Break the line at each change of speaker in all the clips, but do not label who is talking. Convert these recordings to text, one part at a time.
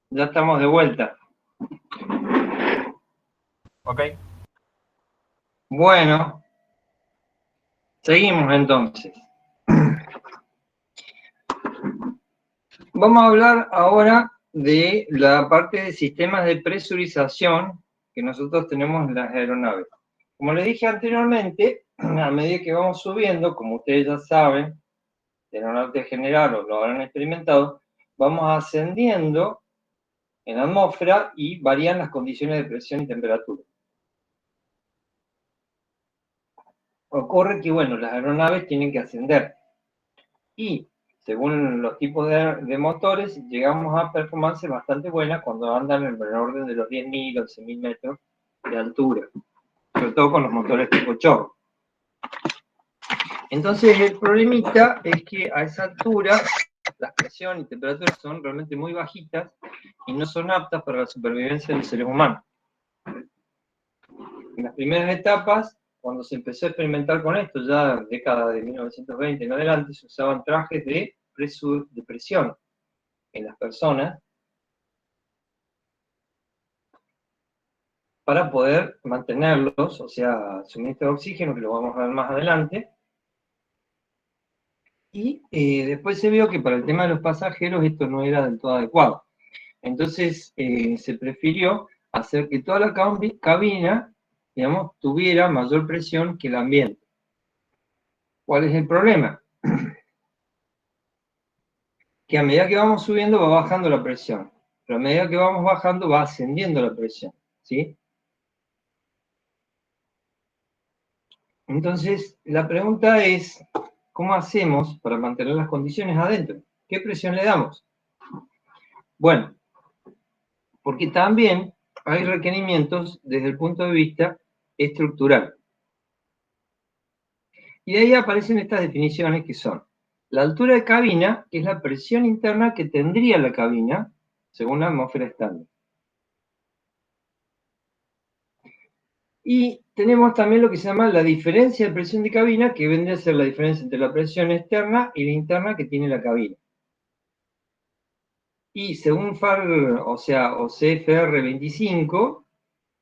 Ya estamos de vuelta.
Ok.
Bueno, seguimos entonces. Vamos a hablar ahora de la parte de sistemas de presurización que nosotros tenemos en las aeronaves. Como les dije anteriormente, a medida que vamos subiendo, como ustedes ya saben, de aeronáutica general o lo habrán experimentado, vamos ascendiendo en la atmósfera y varían las condiciones de presión y temperatura. Ocurre que, bueno, las aeronaves tienen que ascender y según los tipos de motores, llegamos a performances bastante buenas cuando andan en el orden de los 10.000, 11.000 metros de altura, sobre todo con los motores tipo chorro. Entonces el problemita es que a esa altura las presiones y temperaturas son realmente muy bajitas y no son aptas para la supervivencia de los seres humanos. En las primeras etapas, cuando se empezó a experimentar con esto, ya en la década de 1920 en adelante, se usaban trajes de presión en las personas para poder mantenerlos, o sea, suministro de oxígeno, que lo vamos a ver más adelante. Y después se vio que para el tema de los pasajeros esto no era del todo adecuado. Entonces se prefirió hacer que toda la cabina, digamos, tuviera mayor presión que el ambiente. ¿Cuál es el problema? Que a medida que vamos subiendo va bajando la presión, pero a medida que vamos bajando va ascendiendo la presión, ¿sí? Entonces, la pregunta es, ¿cómo hacemos para mantener las condiciones adentro? ¿Qué presión le damos? Bueno, porque también hay requerimientos desde el punto de vista estructural. Y de ahí aparecen estas definiciones que son la altura de cabina, que es la presión interna que tendría la cabina según la atmósfera estándar. Y tenemos también lo que se llama la diferencia de presión de cabina, que vendría a ser la diferencia entre la presión externa y la interna que tiene la cabina. Y según FAR, o CFR 25,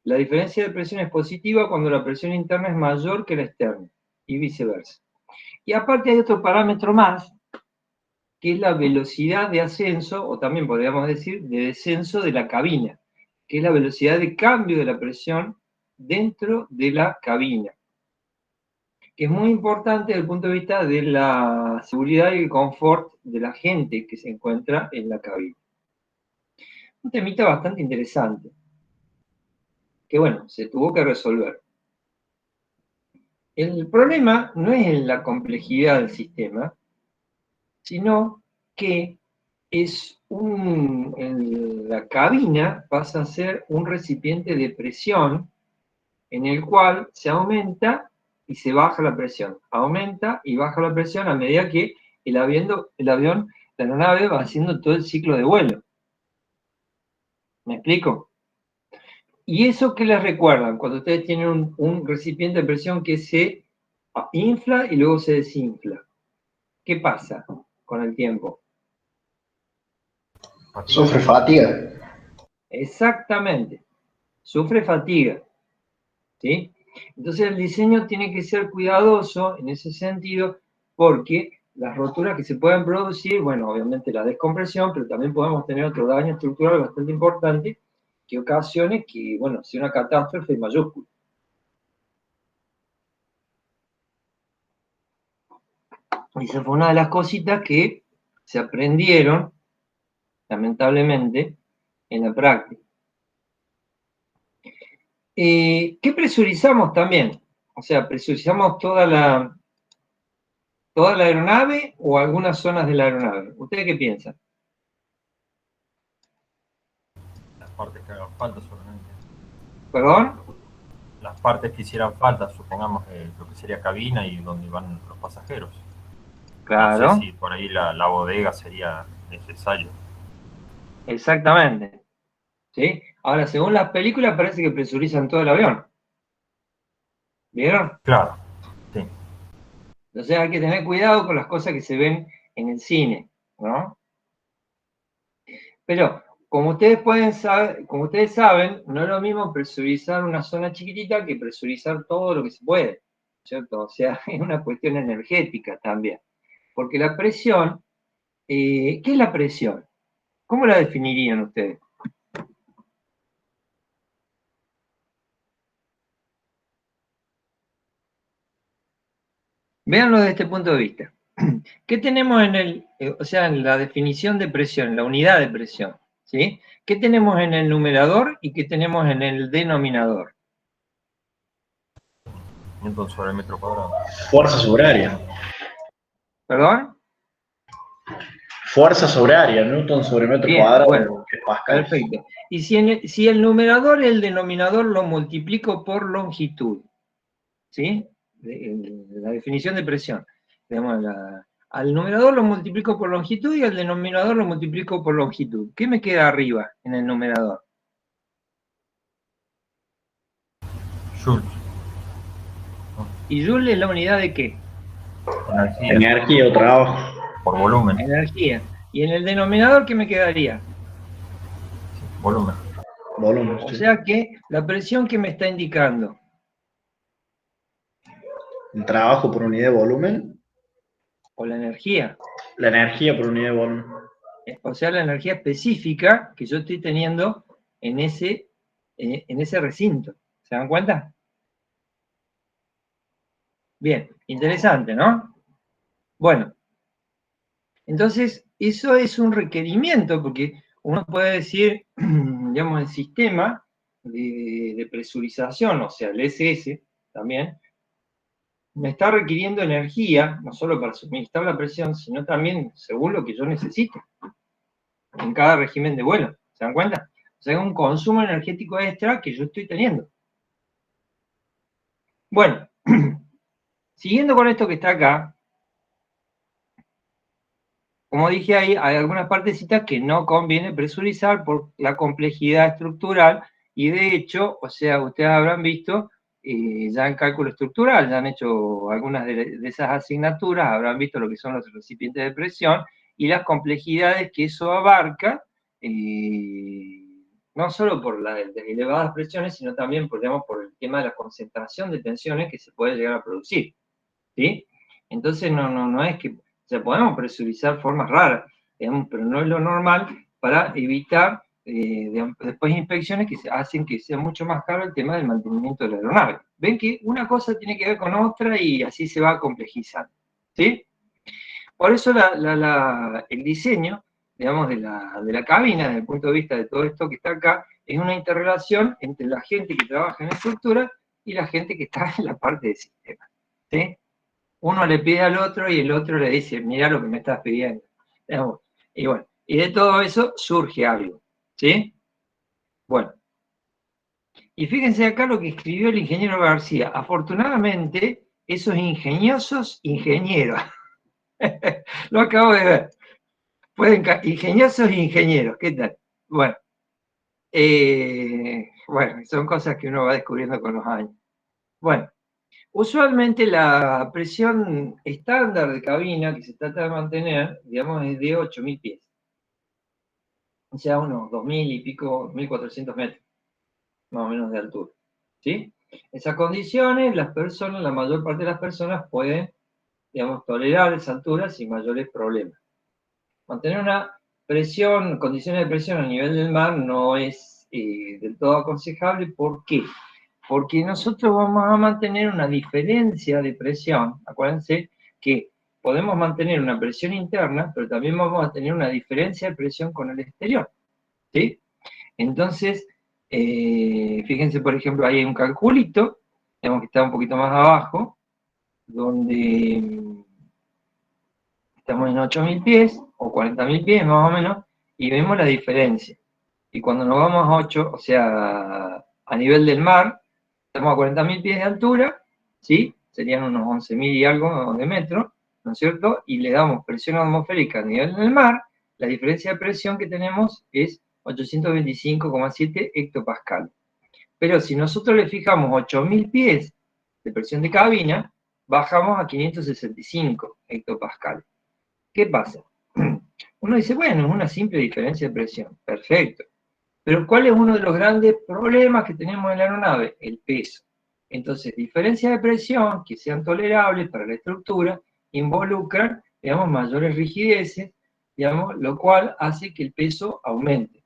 la diferencia de presión es positiva cuando la presión interna es mayor que la externa, y viceversa. Y aparte hay otro parámetro más, que es la velocidad de ascenso, o también podríamos decir de descenso de la cabina, que es la velocidad de cambio de la presión dentro de la cabina, que es muy importante desde el punto de vista de la seguridad y el confort de la gente que se encuentra en la cabina. Un temita bastante interesante, que bueno, se tuvo que resolver. El problema no es en la complejidad del sistema, sino que la cabina pasa a ser un recipiente de presión en el cual se aumenta y se baja la presión. Aumenta y baja la presión a medida que el avión, la aeronave va haciendo todo el ciclo de vuelo. ¿Me explico? ¿Y eso qué les recuerdan? Cuando ustedes tienen un recipiente de presión que se infla y luego se desinfla. ¿Qué pasa con el tiempo?
Sufre fatiga.
Exactamente. Sufre fatiga. ¿Sí? Entonces el diseño tiene que ser cuidadoso en ese sentido porque las roturas que se pueden producir, bueno, obviamente la descompresión, pero también podemos tener otro daño estructural bastante importante que ocasione que, bueno, sea una catástrofe mayúscula. Y esa fue una de las cositas que se aprendieron, lamentablemente, en la práctica. ¿Qué presurizamos también? O sea, presurizamos toda la aeronave o algunas zonas de la aeronave. ¿Ustedes qué piensan?
Las partes que hagan falta solamente.
¿Perdón?
Las partes que hicieran falta, supongamos lo que sería cabina y donde van los pasajeros. No sé
Claro,
si por ahí la bodega sería necesario.
exactamente. ¿Sí? Ahora, según las películas, parece que presurizan todo el avión. ¿Vieron?
Claro, sí.
Entonces hay que tener cuidado con las cosas que se ven en el cine, ¿no? Pero como ustedes saben, no es lo mismo presurizar una zona chiquitita que presurizar todo lo que se puede, ¿cierto? O sea, es una cuestión energética también. Porque la presión, ¿qué es la presión? ¿Cómo la definirían ustedes? Véanlo desde este punto de vista. ¿Qué tenemos en la definición de presión, en la unidad de presión? ¿Sí? ¿Qué tenemos en el numerador y qué tenemos en el denominador?
Newton sobre el metro cuadrado.
Fuerza sobre área.
¿Perdón?
Fuerza sobre área, Newton sobre metro
Bien,
cuadrado,
bueno,
que es Pascal.
perfecto. Y si el numerador y el denominador lo multiplico por longitud, ¿sí? La definición de presión. Digamos, al numerador lo multiplico por longitud y al denominador lo multiplico por longitud. ¿Qué me queda arriba en el numerador?
Joule.
¿Y Joule es la unidad de qué?
Energía.
Energía o trabajo.
Por volumen.
Energía. ¿Y en el denominador qué me quedaría?
Volumen.
Volumen.
O
Sí.
sea que la presión que me está indicando.
El trabajo por unidad de volumen.
O la energía.
La energía por unidad de volumen.
O sea, la energía específica que yo estoy teniendo en ese recinto. ¿Se dan cuenta? Bien, interesante, ¿no? Bueno, entonces eso es un requerimiento, porque uno puede decir, digamos, el sistema de presurización, o sea, el SS también, me está requiriendo energía, no solo para suministrar la presión, sino también según lo que yo necesito en cada régimen de vuelo. ¿Se dan cuenta? O sea, es un consumo energético extra que yo estoy teniendo. Bueno, siguiendo con esto que está acá, como dije ahí, hay algunas partecitas que no conviene presurizar por la complejidad estructural y de hecho, o sea, ustedes habrán visto ya en cálculo estructural, ya han hecho algunas de esas asignaturas, habrán visto lo que son los recipientes de presión y las complejidades que eso abarca, no solo por las elevadas presiones, sino también digamos, por el tema de la concentración de tensiones que se puede llegar a producir. ¿Sí? Entonces no es que, o sea, podemos presurizar formas raras, digamos, pero no es lo normal para evitar después inspecciones que hacen que sea mucho más caro el tema del mantenimiento de la aeronave. Ven que una cosa tiene que ver con otra y así se va complejizando. ¿Sí? Por eso el diseño, digamos, de la cabina, desde el punto de vista de todo esto que está acá, es una interrelación entre la gente que trabaja en estructura y la gente que está en la parte de sistema. ¿Sí? Uno le pide al otro y el otro le dice, mira lo que me estás pidiendo. Y bueno, y de todo eso surge algo, ¿sí? Bueno, y fíjense acá lo que escribió el ingeniero García. Afortunadamente, esos ingeniosos ingenieros, lo acabo de ver, ingeniosos ingenieros, ¿qué tal? Bueno, son cosas que uno va descubriendo con los años. Bueno, usualmente la presión estándar de cabina que se trata de mantener, digamos, es de 8.000 pies. O sea, unos 2.000 y pico, 1.400 metros, más o menos de altura. ¿Sí? Esas condiciones, la mayor parte de las personas pueden, digamos, tolerar esas alturas sin mayores problemas. Mantener una presión, condiciones de presión a nivel del mar no es del todo aconsejable. ¿Por qué? Porque nosotros vamos a mantener una diferencia de presión. Acuérdense que podemos mantener una presión interna, pero también vamos a tener una diferencia de presión con el exterior. ¿Sí? Entonces, fíjense, por ejemplo, ahí hay un calculito, digamos que está un poquito más abajo, donde estamos en 8.000 pies o 40.000 pies más o menos, y vemos la diferencia. Y cuando nos vamos a 8, o sea, a nivel del mar, estamos a 40.000 pies de altura, ¿sí? Serían unos 11.000 y algo de metros, ¿no es cierto? Y le damos presión atmosférica a nivel del mar, la diferencia de presión que tenemos es 825,7 hectopascal. Pero si nosotros le fijamos 8.000 pies de presión de cabina, bajamos a 565 hectopascal. ¿Qué pasa? Uno dice, bueno, es una simple diferencia de presión. Perfecto. Pero ¿cuál es uno de los grandes problemas que tenemos en la aeronave? El peso. Entonces, diferencias de presión que sean tolerables para la estructura involucran, digamos, mayores rigideces, digamos, lo cual hace que el peso aumente.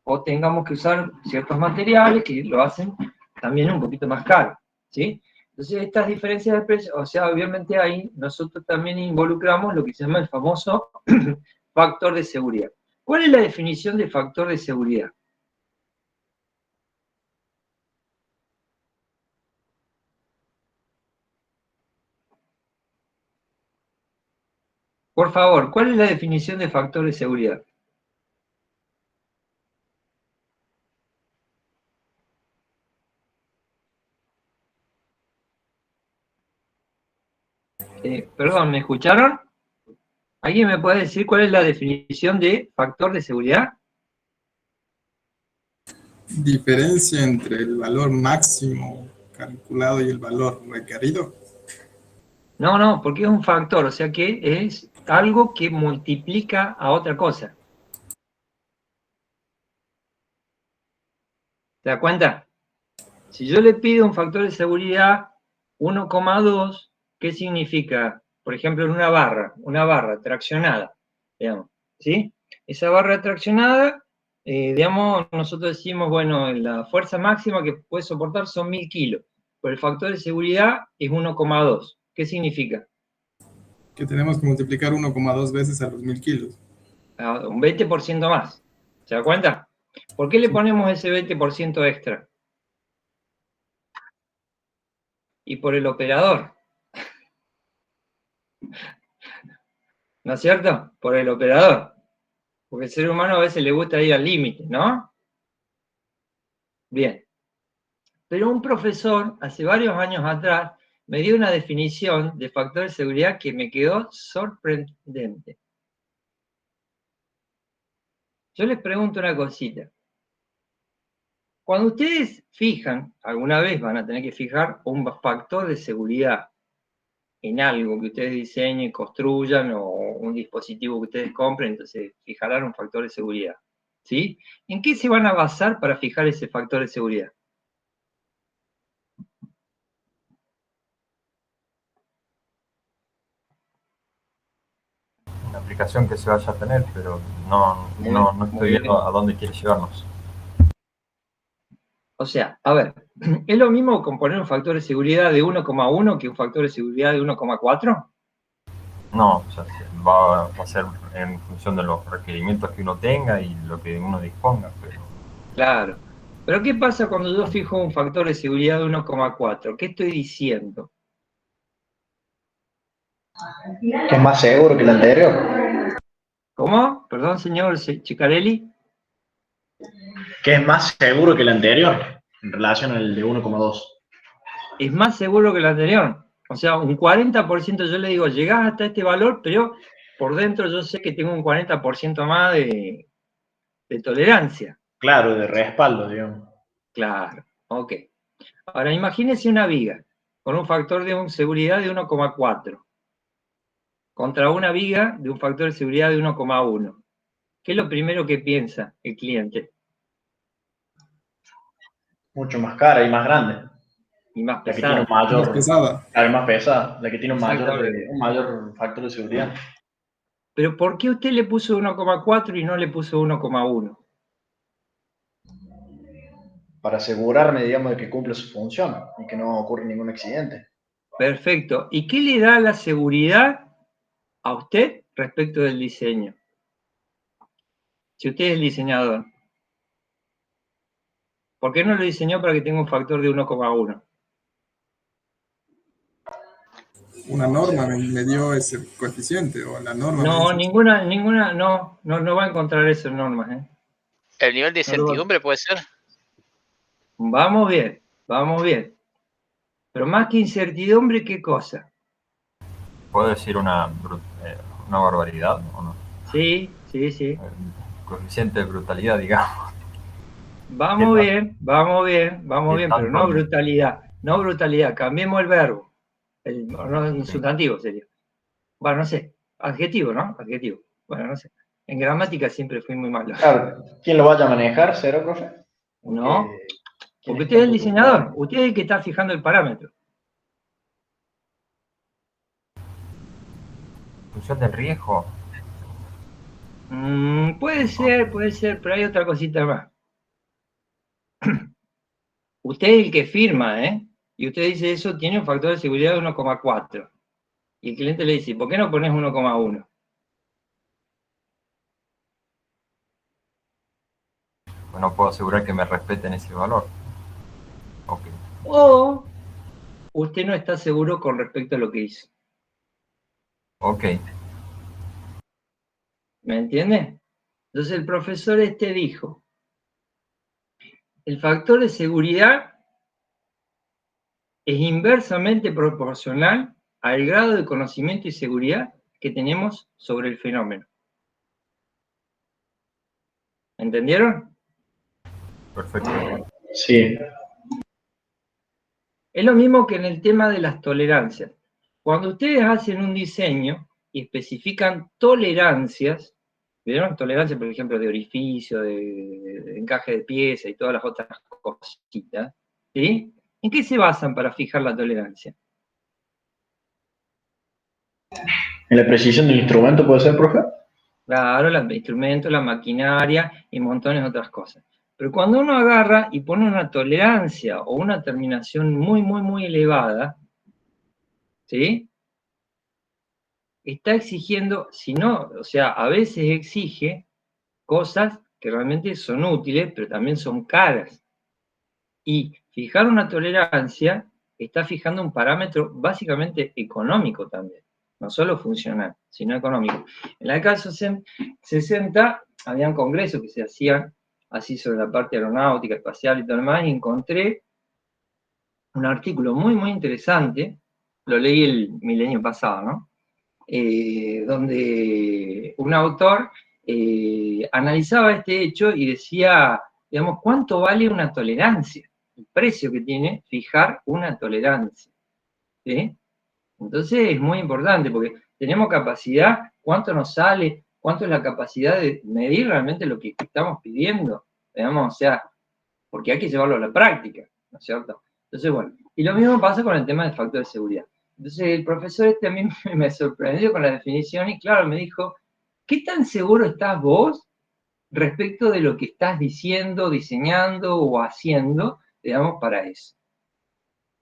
O tengamos que usar ciertos materiales que lo hacen también un poquito más caro, ¿sí? Entonces, estas diferencias de presión, o sea, obviamente ahí nosotros también involucramos lo que se llama el famoso factor de seguridad. ¿Cuál es la definición de factor de seguridad? Por favor, ¿cuál es la definición de factor de seguridad? Perdón, ¿me escucharon? ¿Alguien me puede decir cuál es la definición de factor de seguridad?
Diferencia entre el valor máximo calculado y el valor requerido.
No, porque es un factor, o sea que es algo que multiplica a otra cosa. ¿Se da cuenta? Si yo le pido un factor de seguridad 1,2, ¿qué significa? Por ejemplo, en una barra traccionada, digamos, ¿sí? Esa barra traccionada, digamos, nosotros decimos, bueno, la fuerza máxima que puede soportar son 1000 kilos, pero el factor de seguridad es 1,2. ¿Qué significa?
Que tenemos que multiplicar 1,2 veces a los 1000 kilos.
Un 20% más. ¿Se da cuenta? ¿Por qué le
Sí.
ponemos ese 20% extra? Y por el operador. ¿No es cierto? Por el operador. Porque el ser humano a veces le gusta ir al límite, ¿no? Bien. Pero un profesor, hace varios años atrás, me dio una definición de factor de seguridad que me quedó sorprendente. Yo les pregunto una cosita. Cuando ustedes fijan, alguna vez van a tener que fijar un factor de seguridad en algo que ustedes diseñen, construyan o un dispositivo que ustedes compren, entonces fijarán un factor de seguridad. ¿Sí? ¿En qué se van a basar para fijar ese factor de seguridad?
Una aplicación que se vaya a tener, pero no estoy viendo a dónde quiere llevarnos.
O sea, a ver, ¿es lo mismo con poner un factor de seguridad de 1,1 que un factor de seguridad de 1,4?
No, o sea, va a ser en función de los requerimientos que uno tenga y lo que uno disponga, pero
Claro. Pero ¿qué pasa cuando yo fijo un factor de seguridad de 1,4? ¿Qué estoy diciendo?
Que es más seguro que el anterior.
¿Cómo? Perdón, señor Ciccarelli.
Que es más seguro que el anterior en relación al de 1,2.
Es más seguro que el anterior. O sea, un 40% yo le digo, llegás hasta este valor, pero por dentro yo sé que tengo un 40% más de tolerancia.
Claro, de respaldo, digamos.
Claro, ok. Ahora imagínense una viga con un factor de seguridad de 1,4 contra una viga de un factor de seguridad de 1,1. ¿Qué es lo primero que piensa el cliente?
Mucho más cara y más grande.
Y más
La que tiene un
pesada.
Más
mayor,
pesada.
más pesada, la que tiene un
Exactamente.
mayor factor de seguridad.
Pero ¿por qué usted le puso 1,4 y no le puso 1,1?
Para asegurarme, digamos, de que cumple su función y que no ocurra ningún accidente.
Perfecto. ¿Y qué le da la seguridad a usted respecto del diseño? Si usted es el diseñador, ¿por qué no lo diseñó para que tenga un factor de 1,1?
Una norma me dio ese coeficiente, o la norma me
No,
dice.
ninguna, no va a encontrar eso en normas, ¿eh?
El nivel de incertidumbre puede ser.
Vamos bien, vamos bien. Pero más que incertidumbre, ¿qué cosa?
¿puedo decir una barbaridad o no?
Sí.
Coeficiente de brutalidad, digamos.
Vamos bien, pero no
Tanto?
brutalidad. No brutalidad, cambiemos el verbo. No, sustantivo sería. Bueno, no sé. Adjetivo, ¿no? Adjetivo. Bueno, no sé. En gramática siempre fui muy malo.
Claro, ¿quién lo vaya a manejar? ¿Cero, profe?
No,
¿Quién
porque
está
usted es el
en
diseñador, usted es el que está fijando el parámetro.
Función del riesgo.
Puede ser, pero hay otra cosita más. Usted es el que firma, ¿eh? Y usted dice eso tiene un factor de seguridad de 1,4. Y el cliente le dice, ¿por qué no pones 1,1?
Pues no puedo asegurar que me respeten ese valor. Ok.
O usted no está seguro con respecto a lo que hizo.
Ok.
¿Me entiende? Entonces el profesor dijo, el factor de seguridad es inversamente proporcional al grado de conocimiento y seguridad que tenemos sobre el fenómeno. ¿Entendieron?
Perfecto.
Sí.
Es lo mismo que en el tema de las tolerancias. Cuando ustedes hacen un diseño y especifican tolerancias, ¿vieron? Tolerancia, por ejemplo, de orificio, de encaje de pieza y todas las otras cositas, ¿sí? ¿En qué se basan para fijar la tolerancia?
¿En la precisión del instrumento puede ser, profe?
Claro, los instrumentos, la maquinaria y montones de otras cosas. Pero cuando uno agarra y pone una tolerancia o una terminación muy, muy, muy elevada, ¿sí? Está exigiendo, si no, o sea, a veces exige cosas que realmente son útiles, pero también son caras. Y fijar una tolerancia está fijando un parámetro básicamente económico también, no solo funcional, sino económico. En la década del 60 habían congresos que se hacían así sobre la parte aeronáutica, espacial y todo lo demás, y encontré un artículo muy, muy interesante, lo leí el milenio pasado, ¿no? Donde un autor analizaba este hecho y decía, digamos, ¿cuánto vale una tolerancia? El precio que tiene fijar una tolerancia. ¿Sí? Entonces es muy importante porque tenemos capacidad, ¿cuánto nos sale? ¿Cuánto es la capacidad de medir realmente lo que estamos pidiendo? Digamos, o sea, porque hay que llevarlo a la práctica, ¿no es cierto? Entonces, bueno, y lo mismo pasa con el tema del factor de seguridad. Entonces, el profesor a mí me sorprendió con la definición y claro, me dijo, ¿qué tan seguro estás vos respecto de lo que estás diciendo, diseñando o haciendo, digamos, para eso?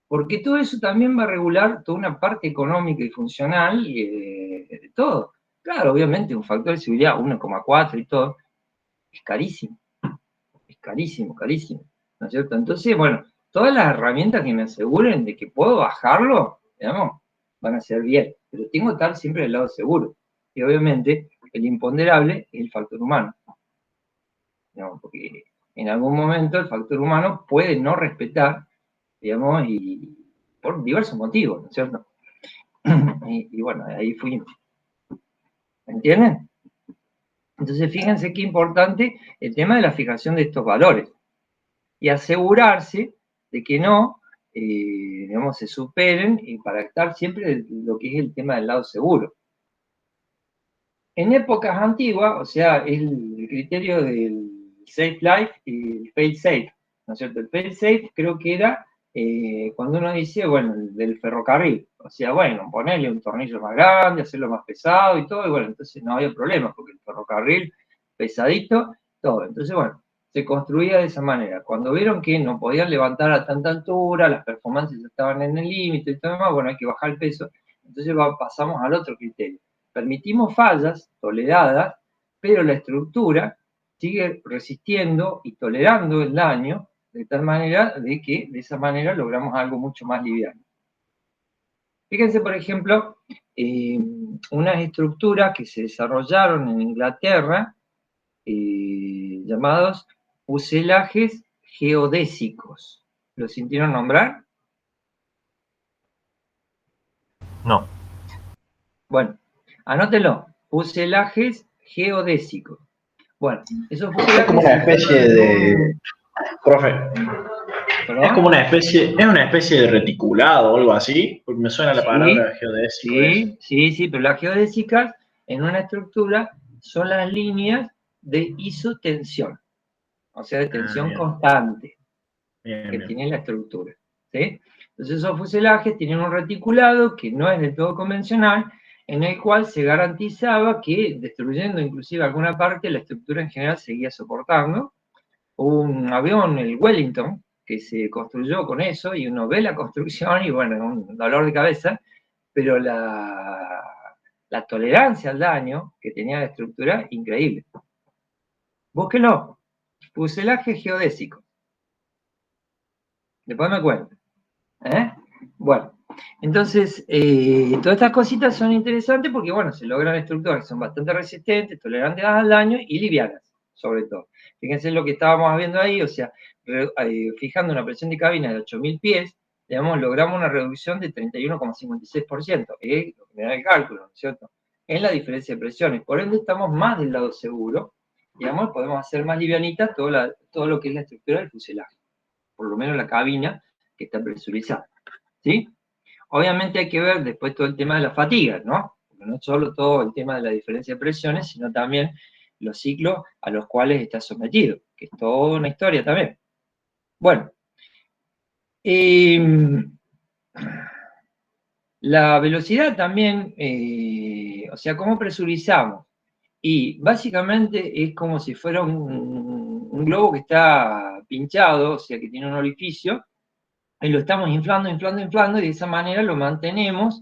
Porque todo eso también va a regular toda una parte económica y funcional de todo. Claro, obviamente un factor de seguridad 1,4 y todo, es carísimo. Es carísimo, carísimo. ¿No es cierto? Entonces, bueno, todas las herramientas que me aseguren de que puedo bajarlo, digamos, van a ser bien. Pero tengo que estar siempre del lado seguro. Y obviamente, el imponderable es el factor humano. Digamos, porque en algún momento el factor humano puede no respetar, digamos, y por diversos motivos, ¿no es cierto? Y bueno, ahí fuimos. ¿Entienden? Entonces, fíjense qué importante el tema de la fijación de estos valores. Y asegurarse de que no, digamos, se superen y para estar siempre lo que es el tema del lado seguro. En épocas antiguas, o sea, el criterio del safe life y el fail safe, ¿no es cierto? El fail safe creo que era cuando uno dice, bueno, del ferrocarril, o sea, bueno, ponerle un tornillo más grande, hacerlo más pesado y todo, y bueno, entonces no había problema, porque el ferrocarril pesadito, todo. Entonces, bueno, se construía de esa manera. Cuando vieron que no podían levantar a tanta altura, las performances estaban en el límite y todo demás, bueno, hay que bajar el peso. Entonces pasamos al otro criterio. Permitimos fallas toleradas, pero la estructura sigue resistiendo y tolerando el daño de tal manera de que de esa manera logramos algo mucho más liviano. Fíjense, por ejemplo, unas estructuras que se desarrollaron en Inglaterra llamados fuselajes geodésicos. ¿Lo sintieron nombrar?
No.
Bueno,
Anótelo, fuselajes geodésicos. Bueno, esos fuselajes...
Es como una especie de... Profe, es como una especie de reticulado o algo así, porque me suena la palabra geodésico.
Sí, pero las geodésicas en una estructura son las líneas de isotensión, o sea, de tensión
bien.
constante
Bien,
que
bien.
tiene la estructura, ¿sí? Entonces esos fuselajes tienen un reticulado que no es del todo convencional, en el cual se garantizaba que, destruyendo inclusive alguna parte, la estructura en general seguía soportando. Hubo un avión, el Wellington, que se construyó con eso, y uno ve la construcción y bueno, un dolor de cabeza, pero la tolerancia al daño que tenía la estructura, increíble. Búsquenlo, fuselaje geodésico. Después me cuento. Bueno, entonces, todas estas cositas son interesantes porque, bueno, se logran estructuras que son bastante resistentes, tolerantes al daño y livianas, sobre todo. Fíjense lo que estábamos viendo ahí, o sea, fijando una presión de cabina de 8.000 pies, digamos, logramos una reducción de 31,56%, lo que me da el cálculo, ¿no es cierto? En la diferencia de presiones, por ende estamos más del lado seguro, digamos, podemos hacer más livianita todo lo que es la estructura del fuselaje, por lo menos la cabina que está presurizada. ¿Sí? Obviamente hay que ver después todo el tema de la fatiga, ¿no? Porque no es solo todo el tema de la diferencia de presiones, sino también los ciclos a los cuales está sometido, que es toda una historia también. Bueno, la velocidad también, o sea, cómo presurizamos. Y básicamente es como si fuera un globo que está pinchado, o sea, que tiene un orificio, y lo estamos inflando, inflando, inflando, y de esa manera lo mantenemos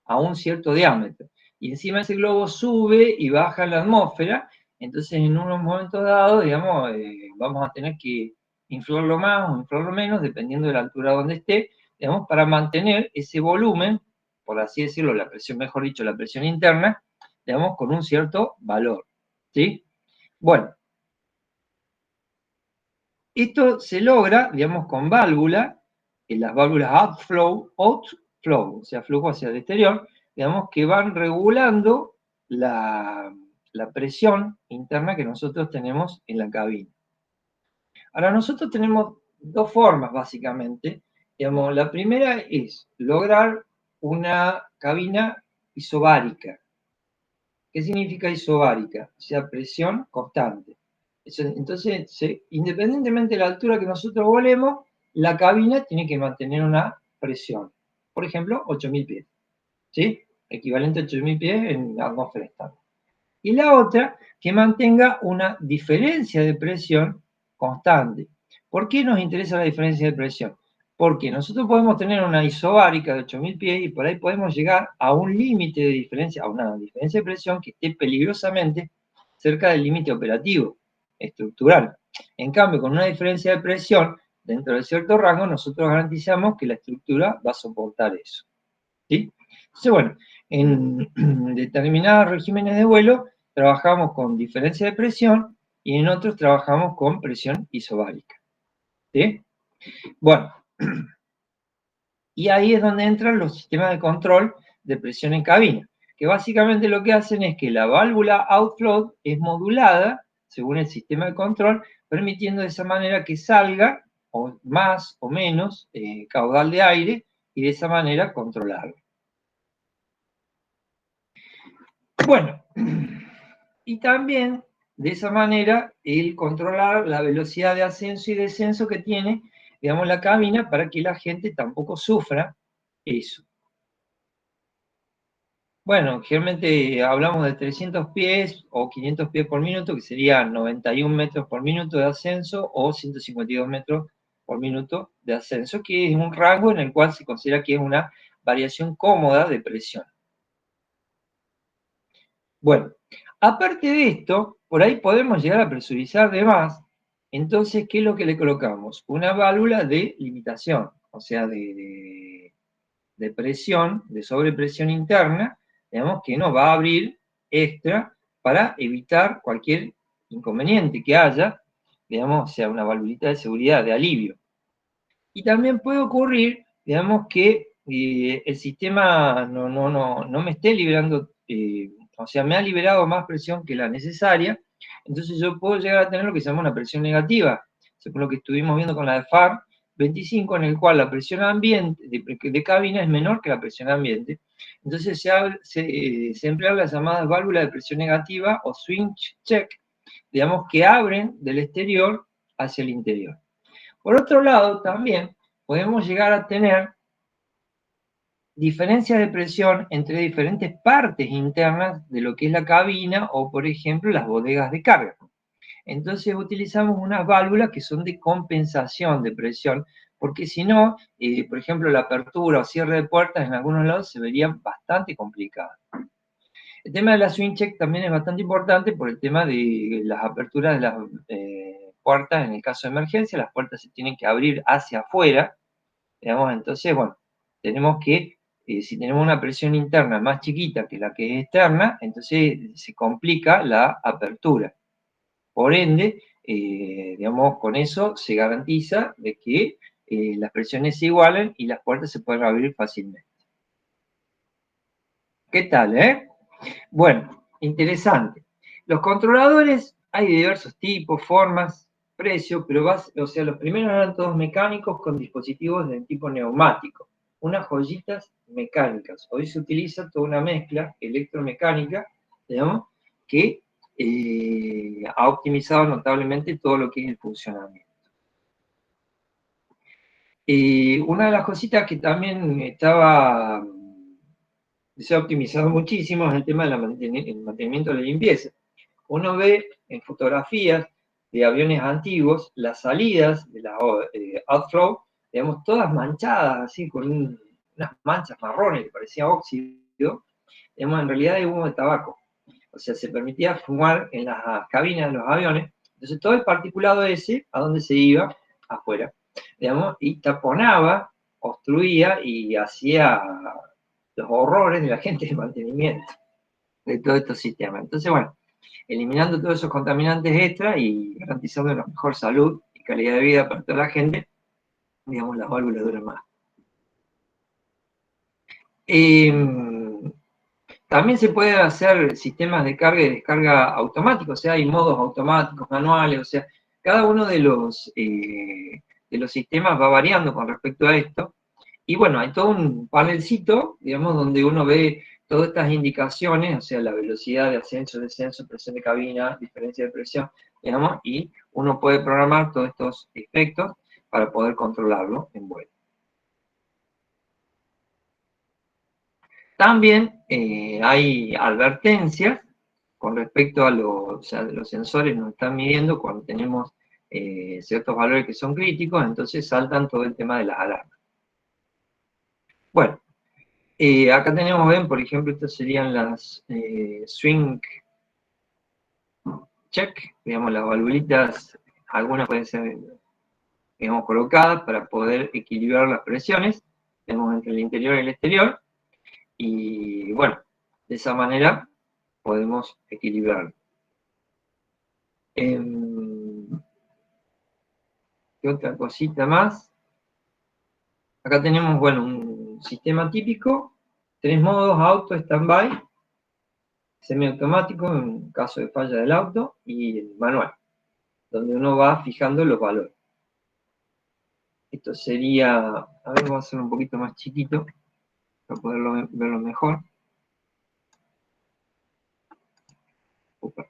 a un cierto diámetro. Y encima ese globo sube y baja en la atmósfera, entonces en unos momentos dados, digamos, vamos a tener que inflarlo más o inflarlo menos, dependiendo de la altura donde esté, digamos, para mantener ese volumen, por así decirlo, la presión, mejor dicho, la presión interna, digamos, con un cierto valor. ¿Sí? Bueno, esto se logra, digamos, con válvula, en las válvulas outflow, o sea, flujo hacia el exterior, digamos, que van regulando la presión interna que nosotros tenemos en la cabina. Ahora, nosotros tenemos dos formas, básicamente. Digamos, la primera es lograr una cabina isobárica. ¿Qué significa isobárica? O sea, presión constante. Entonces, independientemente de la altura que nosotros volemos, la cabina tiene que mantener una presión. Por ejemplo, 8.000 pies. ¿Sí? Equivalente a 8.000 pies en atmósfera estándar. Y la otra, que mantenga una diferencia de presión constante. ¿Por qué nos interesa la diferencia de presión? Porque nosotros podemos tener una isobárica de 8.000 pies y por ahí podemos llegar a un límite de diferencia, a una diferencia de presión que esté peligrosamente cerca del límite operativo estructural. En cambio, con una diferencia de presión dentro de cierto rango, nosotros garantizamos que la estructura va a soportar eso. ¿Sí? Entonces, bueno, en determinados regímenes de vuelo trabajamos con diferencia de presión y en otros trabajamos con presión isobárica. ¿Sí? Bueno, y ahí es donde entran los sistemas de control de presión en cabina, que básicamente lo que hacen es que la válvula outflow es modulada según el sistema de control, permitiendo de esa manera que salga o más o menos caudal de aire y de esa manera controlarlo. Bueno, y también de esa manera el controlar la velocidad de ascenso y descenso que tiene, digamos, la cabina para que la gente tampoco sufra eso. Bueno, generalmente hablamos de 300 pies o 500 pies por minuto, que serían 91 metros por minuto de ascenso o 152 metros por minuto de ascenso, que es un rango en el cual se considera que es una variación cómoda de presión. Bueno, aparte de esto, por ahí podemos llegar a presurizar de más. Entonces, ¿qué es lo que le colocamos? Una válvula de limitación, o sea, de presión, de sobrepresión interna, digamos, que nos va a abrir extra para evitar cualquier inconveniente que haya, digamos, o sea, una valvulita de seguridad, de alivio. Y también puede ocurrir, digamos, que el sistema no me esté liberando, o sea, me ha liberado más presión que la necesaria, entonces yo puedo llegar a tener lo que se llama una presión negativa, según lo que estuvimos viendo con la de FAR, 25 en el cual la presión ambiente de cabina es menor que la presión ambiente. Entonces se emplean las llamadas válvulas de presión negativa o switch check, digamos, que abren del exterior hacia el interior. Por otro lado, también podemos llegar a tener diferencias de presión entre diferentes partes internas de lo que es la cabina o, por ejemplo, las bodegas de carga. Entonces utilizamos unas válvulas que son de compensación de presión, porque si no, por ejemplo, la apertura o cierre de puertas en algunos lados se vería bastante complicada. El tema de la swing check también es bastante importante por el tema de las aperturas de las puertas en el caso de emergencia. Las puertas se tienen que abrir hacia afuera, digamos, entonces, bueno, tenemos que, si tenemos una presión interna más chiquita que la que es externa, entonces se complica la apertura. Por ende, digamos, con eso se garantiza de que las presiones se igualen y las puertas se pueden abrir fácilmente. ¿Qué tal, Bueno, interesante. Los controladores hay de diversos tipos, formas, precios, pero o sea, los primeros eran todos mecánicos con dispositivos del tipo neumático, unas joyitas mecánicas. Hoy se utiliza toda una mezcla electromecánica, digamos, que ha optimizado notablemente todo lo que es el funcionamiento. Una de las cositas que también se ha optimizado muchísimo es el tema del mantenimiento de la limpieza. Uno ve en fotografías de aviones antiguos las salidas de la outflow, digamos, todas manchadas, así, con unas manchas marrones que parecía óxido, digamos, en realidad es humo de tabaco. O sea, se permitía fumar en las cabinas de los aviones. Entonces, todo el particulado ese, ¿a dónde se iba? Afuera, digamos, y taponaba, obstruía y hacía los horrores de la gente de mantenimiento de todos estos sistemas. Entonces, bueno, eliminando todos esos contaminantes extra y garantizando la mejor salud y calidad de vida para toda la gente, digamos, las válvulas duran más. También se puede hacer sistemas de carga y descarga automáticos, o sea, hay modos automáticos, manuales, o sea, cada uno de los sistemas va variando con respecto a esto. Y bueno, hay todo un panelcito, digamos, donde uno ve todas estas indicaciones, o sea, la velocidad de ascenso, descenso, presión de cabina, diferencia de presión, digamos, y uno puede programar todos estos efectos para poder controlarlo en vuelo. También hay advertencias con respecto a los sensores nos están midiendo cuando tenemos ciertos valores que son críticos, entonces saltan todo el tema de las alarmas. Bueno, acá tenemos, ven, por ejemplo, estas serían las swing check, digamos, las valvulitas, algunas pueden ser, digamos, colocadas para poder equilibrar las presiones, tenemos entre el interior y el exterior, y bueno, de esa manera podemos equilibrarlo. ¿Qué otra cosita más? Acá tenemos, bueno, un sistema típico, 3 modos: auto, stand-by, semiautomático en caso de falla del auto, y el manual, donde uno va fijando los valores. Esto sería, a ver, vamos a hacerlo un poquito más chiquito, para poderlo verlo mejor. Upa.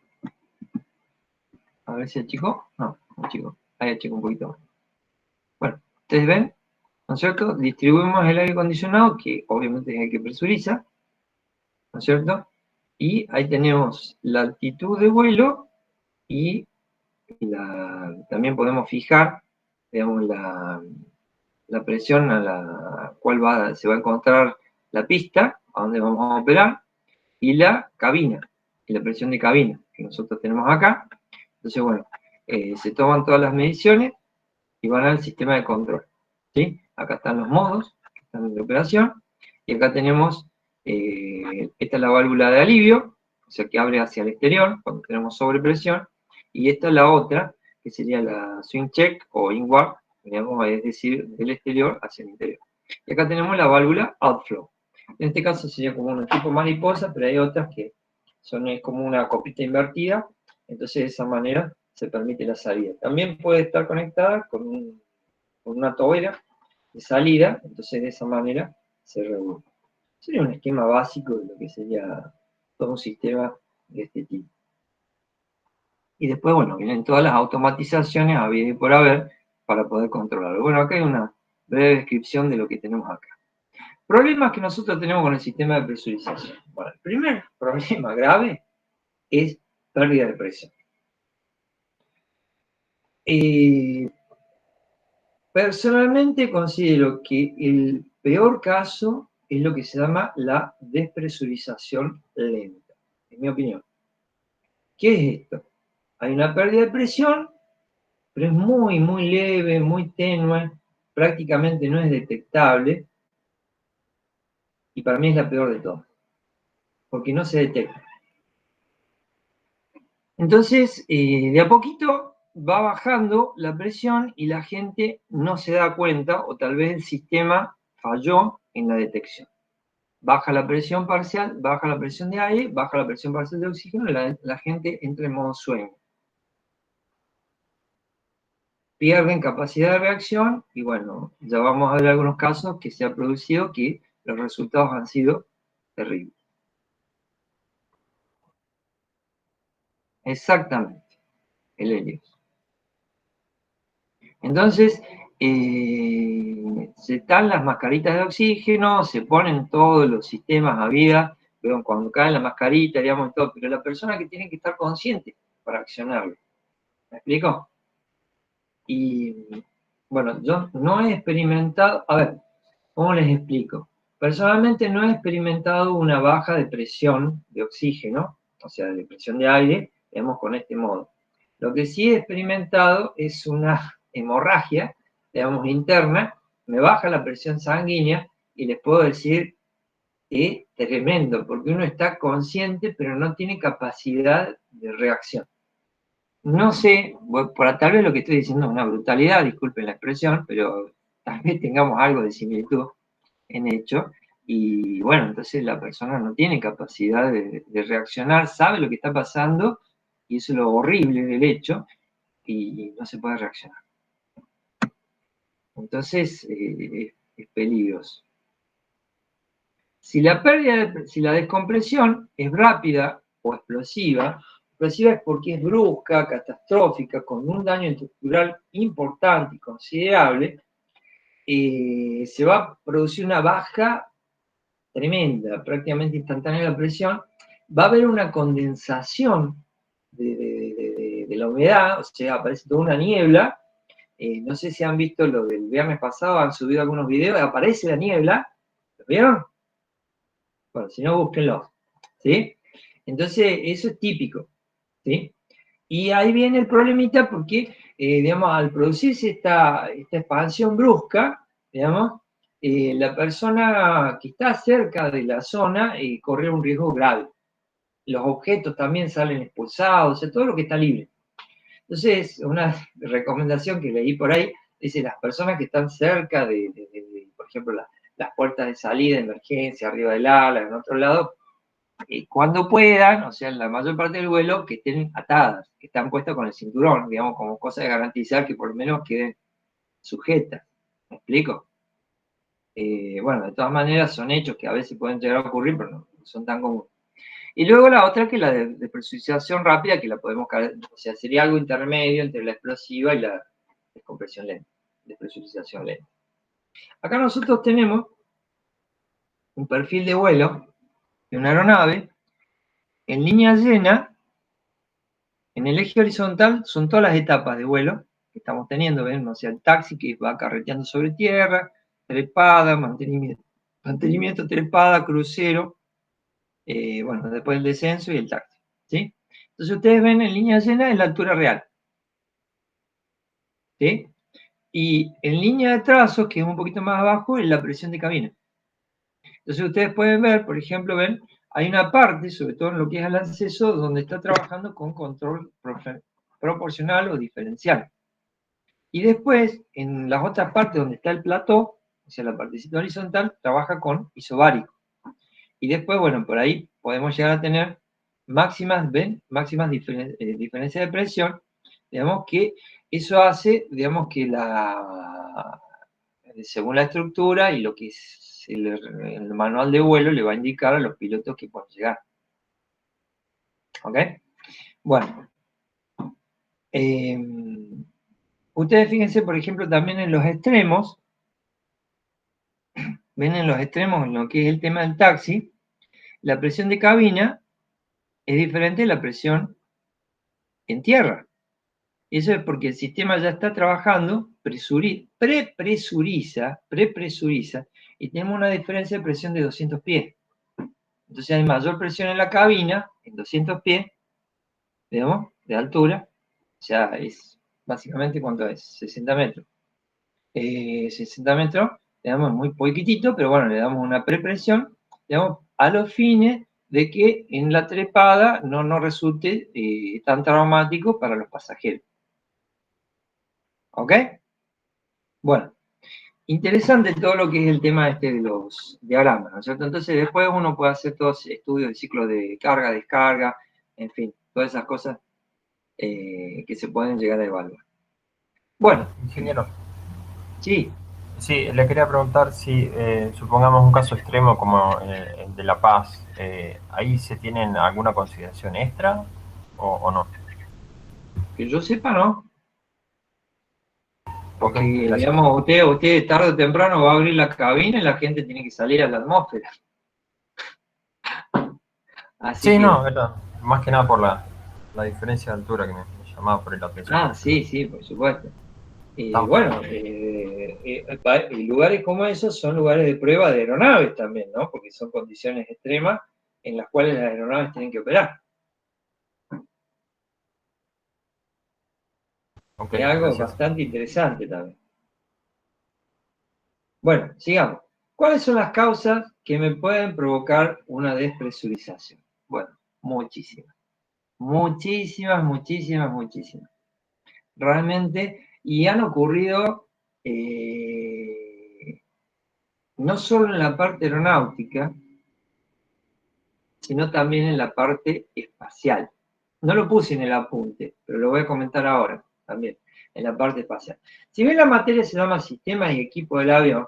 A ver si achicó. No, no achicó. Ahí achicó un poquito más. Bueno, ustedes ven, ¿no es cierto? Distribuimos el aire acondicionado, que obviamente es el que presuriza, ¿no es cierto? Y ahí tenemos la altitud de vuelo y también podemos fijar, digamos, la presión a la cual se va a encontrar la pista, a donde vamos a operar, y la cabina, y la presión de cabina que nosotros tenemos acá. Entonces, bueno, se toman todas las mediciones y van al sistema de control, ¿sí? Acá están los modos que están de operación, y acá tenemos, esta es la válvula de alivio, o sea que abre hacia el exterior cuando tenemos sobrepresión, y esta es la otra, que sería la swing check o inward, digamos, es decir, del exterior hacia el interior. Y acá tenemos la válvula outflow. En este caso sería como un tipo mariposa, pero hay otras que son como una copita invertida, entonces de esa manera se permite la salida. También puede estar conectada con un por una tobera de salida, entonces de esa manera se regula. Sería un esquema básico de lo que sería todo un sistema de este tipo. Y después, bueno, vienen todas las automatizaciones habidas y por haber para poder controlarlo. Bueno, acá hay una breve descripción de lo que tenemos acá. Problemas que nosotros tenemos con el sistema de presurización. Bueno, el primer problema grave es pérdida de presión. Personalmente considero que el peor caso es lo que se llama la despresurización lenta, en mi opinión. ¿Qué es esto? Hay una pérdida de presión, pero es muy, muy leve, muy tenue, prácticamente no es detectable, y para mí es la peor de todas, porque no se detecta. Entonces, de a poquito va bajando la presión y la gente no se da cuenta, o tal vez el sistema falló en la detección. Baja la presión parcial, baja la presión de aire, baja la presión parcial de oxígeno y la gente entra en modo sueño. Pierden capacidad de reacción y bueno, ya vamos a ver algunos casos que se ha producido que los resultados han sido terribles. Exactamente, el Helios. Entonces, se están las mascaritas de oxígeno, se ponen todos los sistemas a vida, pero cuando cae la mascarita, digamos, todo, pero la persona que tiene que estar consciente para accionarlo. ¿Me explico? Y bueno, yo no he experimentado, a ver, ¿cómo les explico? Personalmente no he experimentado una baja de presión de oxígeno, o sea, de presión de aire, digamos, con este modo. Lo que sí he experimentado es una hemorragia, digamos, interna, me baja la presión sanguínea y les puedo decir, es tremendo, porque uno está consciente, pero no tiene capacidad de reacción. No sé, tal vez lo que estoy diciendo es una brutalidad, disculpen la expresión, pero tal vez tengamos algo de similitud en hecho, y bueno, entonces la persona no tiene capacidad de reaccionar, sabe lo que está pasando, y eso es lo horrible del hecho, y no se puede reaccionar. Entonces, es peligroso. Si la descompresión es rápida o explosiva es porque es brusca, catastrófica, con un daño estructural importante y considerable, se va a producir una baja tremenda, prácticamente instantánea de la presión, va a haber una condensación de la humedad, o sea, aparece toda una niebla. No sé si han visto lo del viernes pasado, han subido algunos videos, aparece la niebla, ¿lo vieron? Bueno, si no, búsquenlo, ¿sí? Entonces, eso es típico, ¿sí? Y ahí viene el problemita porque, digamos, al producirse esta expansión brusca, digamos, la persona que está cerca de la zona corre un riesgo grave. Los objetos también salen expulsados, o sea, todo lo que está libre. Entonces, una recomendación que leí por ahí, dice, las personas que están cerca por ejemplo, las puertas de salida de emergencia, arriba del ala, en otro lado, cuando puedan, o sea, en la mayor parte del vuelo, que estén atadas, que están puestas con el cinturón, digamos, como cosa de garantizar que por lo menos queden sujetas. ¿Me explico? Bueno, de todas maneras son hechos que a veces pueden llegar a ocurrir, pero no son tan comunes. Y luego la otra que es la de presurización rápida, que la podemos, o sea, sería algo intermedio entre la explosiva y la descompresión lenta, despresurización lenta. Acá nosotros tenemos un perfil de vuelo de una aeronave en línea llena. En el eje horizontal son todas las etapas de vuelo que estamos teniendo, ¿ven? O sea, el taxi que va carreteando sobre tierra, trepada, mantenimiento, trepada, crucero, bueno, después el descenso y el taxi, ¿sí? Entonces ustedes ven en línea llena es la altura real, ¿sí? Y en línea de trazos, que es un poquito más abajo, es la presión de cabina. Entonces ustedes pueden ver, por ejemplo, ven, hay una parte, sobre todo en lo que es el acceso, donde está trabajando con control proporcional o diferencial. Y después, en las otras partes donde está el plató, o sea, la partecita horizontal, trabaja con isobárico. Y después, bueno, por ahí podemos llegar a tener máximas, ¿ven? Máximas diferencias de presión. Digamos que eso hace, digamos que la según la estructura y lo que es el manual de vuelo le va a indicar a los pilotos que pueden llegar. ¿Ok? Bueno. Ustedes fíjense, por ejemplo, también en los extremos. Ven en los extremos, en lo que es el tema del taxi, la presión de cabina es diferente de la presión en tierra. Eso es porque el sistema ya está trabajando, prepresuriza, y tenemos una diferencia de presión de 200 pies. Entonces hay mayor presión en la cabina, en 200 pies, digamos, de altura. O sea, es básicamente, ¿cuánto es? 60 metros. 60 metros, le damos muy poquitito, pero bueno, le damos una prepresión, digamos, a los fines de que en la trepada no resulte tan traumático para los pasajeros. ¿Ok? Bueno, interesante todo lo que es el tema de los diagramas, ¿no es cierto? Entonces después uno puede hacer todos estudios de ciclo de carga, descarga, en fin, todas esas cosas que se pueden llegar a evaluar. Bueno.
Ingeniero.
Sí.
Sí, le quería preguntar si, supongamos un caso extremo como el de La Paz, ¿ahí se tienen alguna consideración extra o no?
Que yo sepa, ¿no? Porque,
Okay,
digamos, usted tarde o temprano va a abrir la cabina y la gente tiene que salir a la atmósfera. Así
sí,
que,
no, verdad. Más que nada por la diferencia de altura que me llamaba por la atención.
sí, por supuesto. Bueno, lugares como esos son lugares de prueba de aeronaves también, ¿no? Porque son condiciones extremas en las cuales las aeronaves tienen que operar.
Okay,
Es algo
gracias.
bastante interesante también. Bueno, sigamos. ¿Cuáles son las causas que me pueden provocar una despresurización? Bueno, muchísimas. Muchísimas. Realmente, y han ocurrido no solo en la parte aeronáutica, sino también en la parte espacial. No lo puse en el apunte, pero lo voy a comentar ahora también, en la parte espacial. Si bien la materia se llama sistemas y equipo del avión,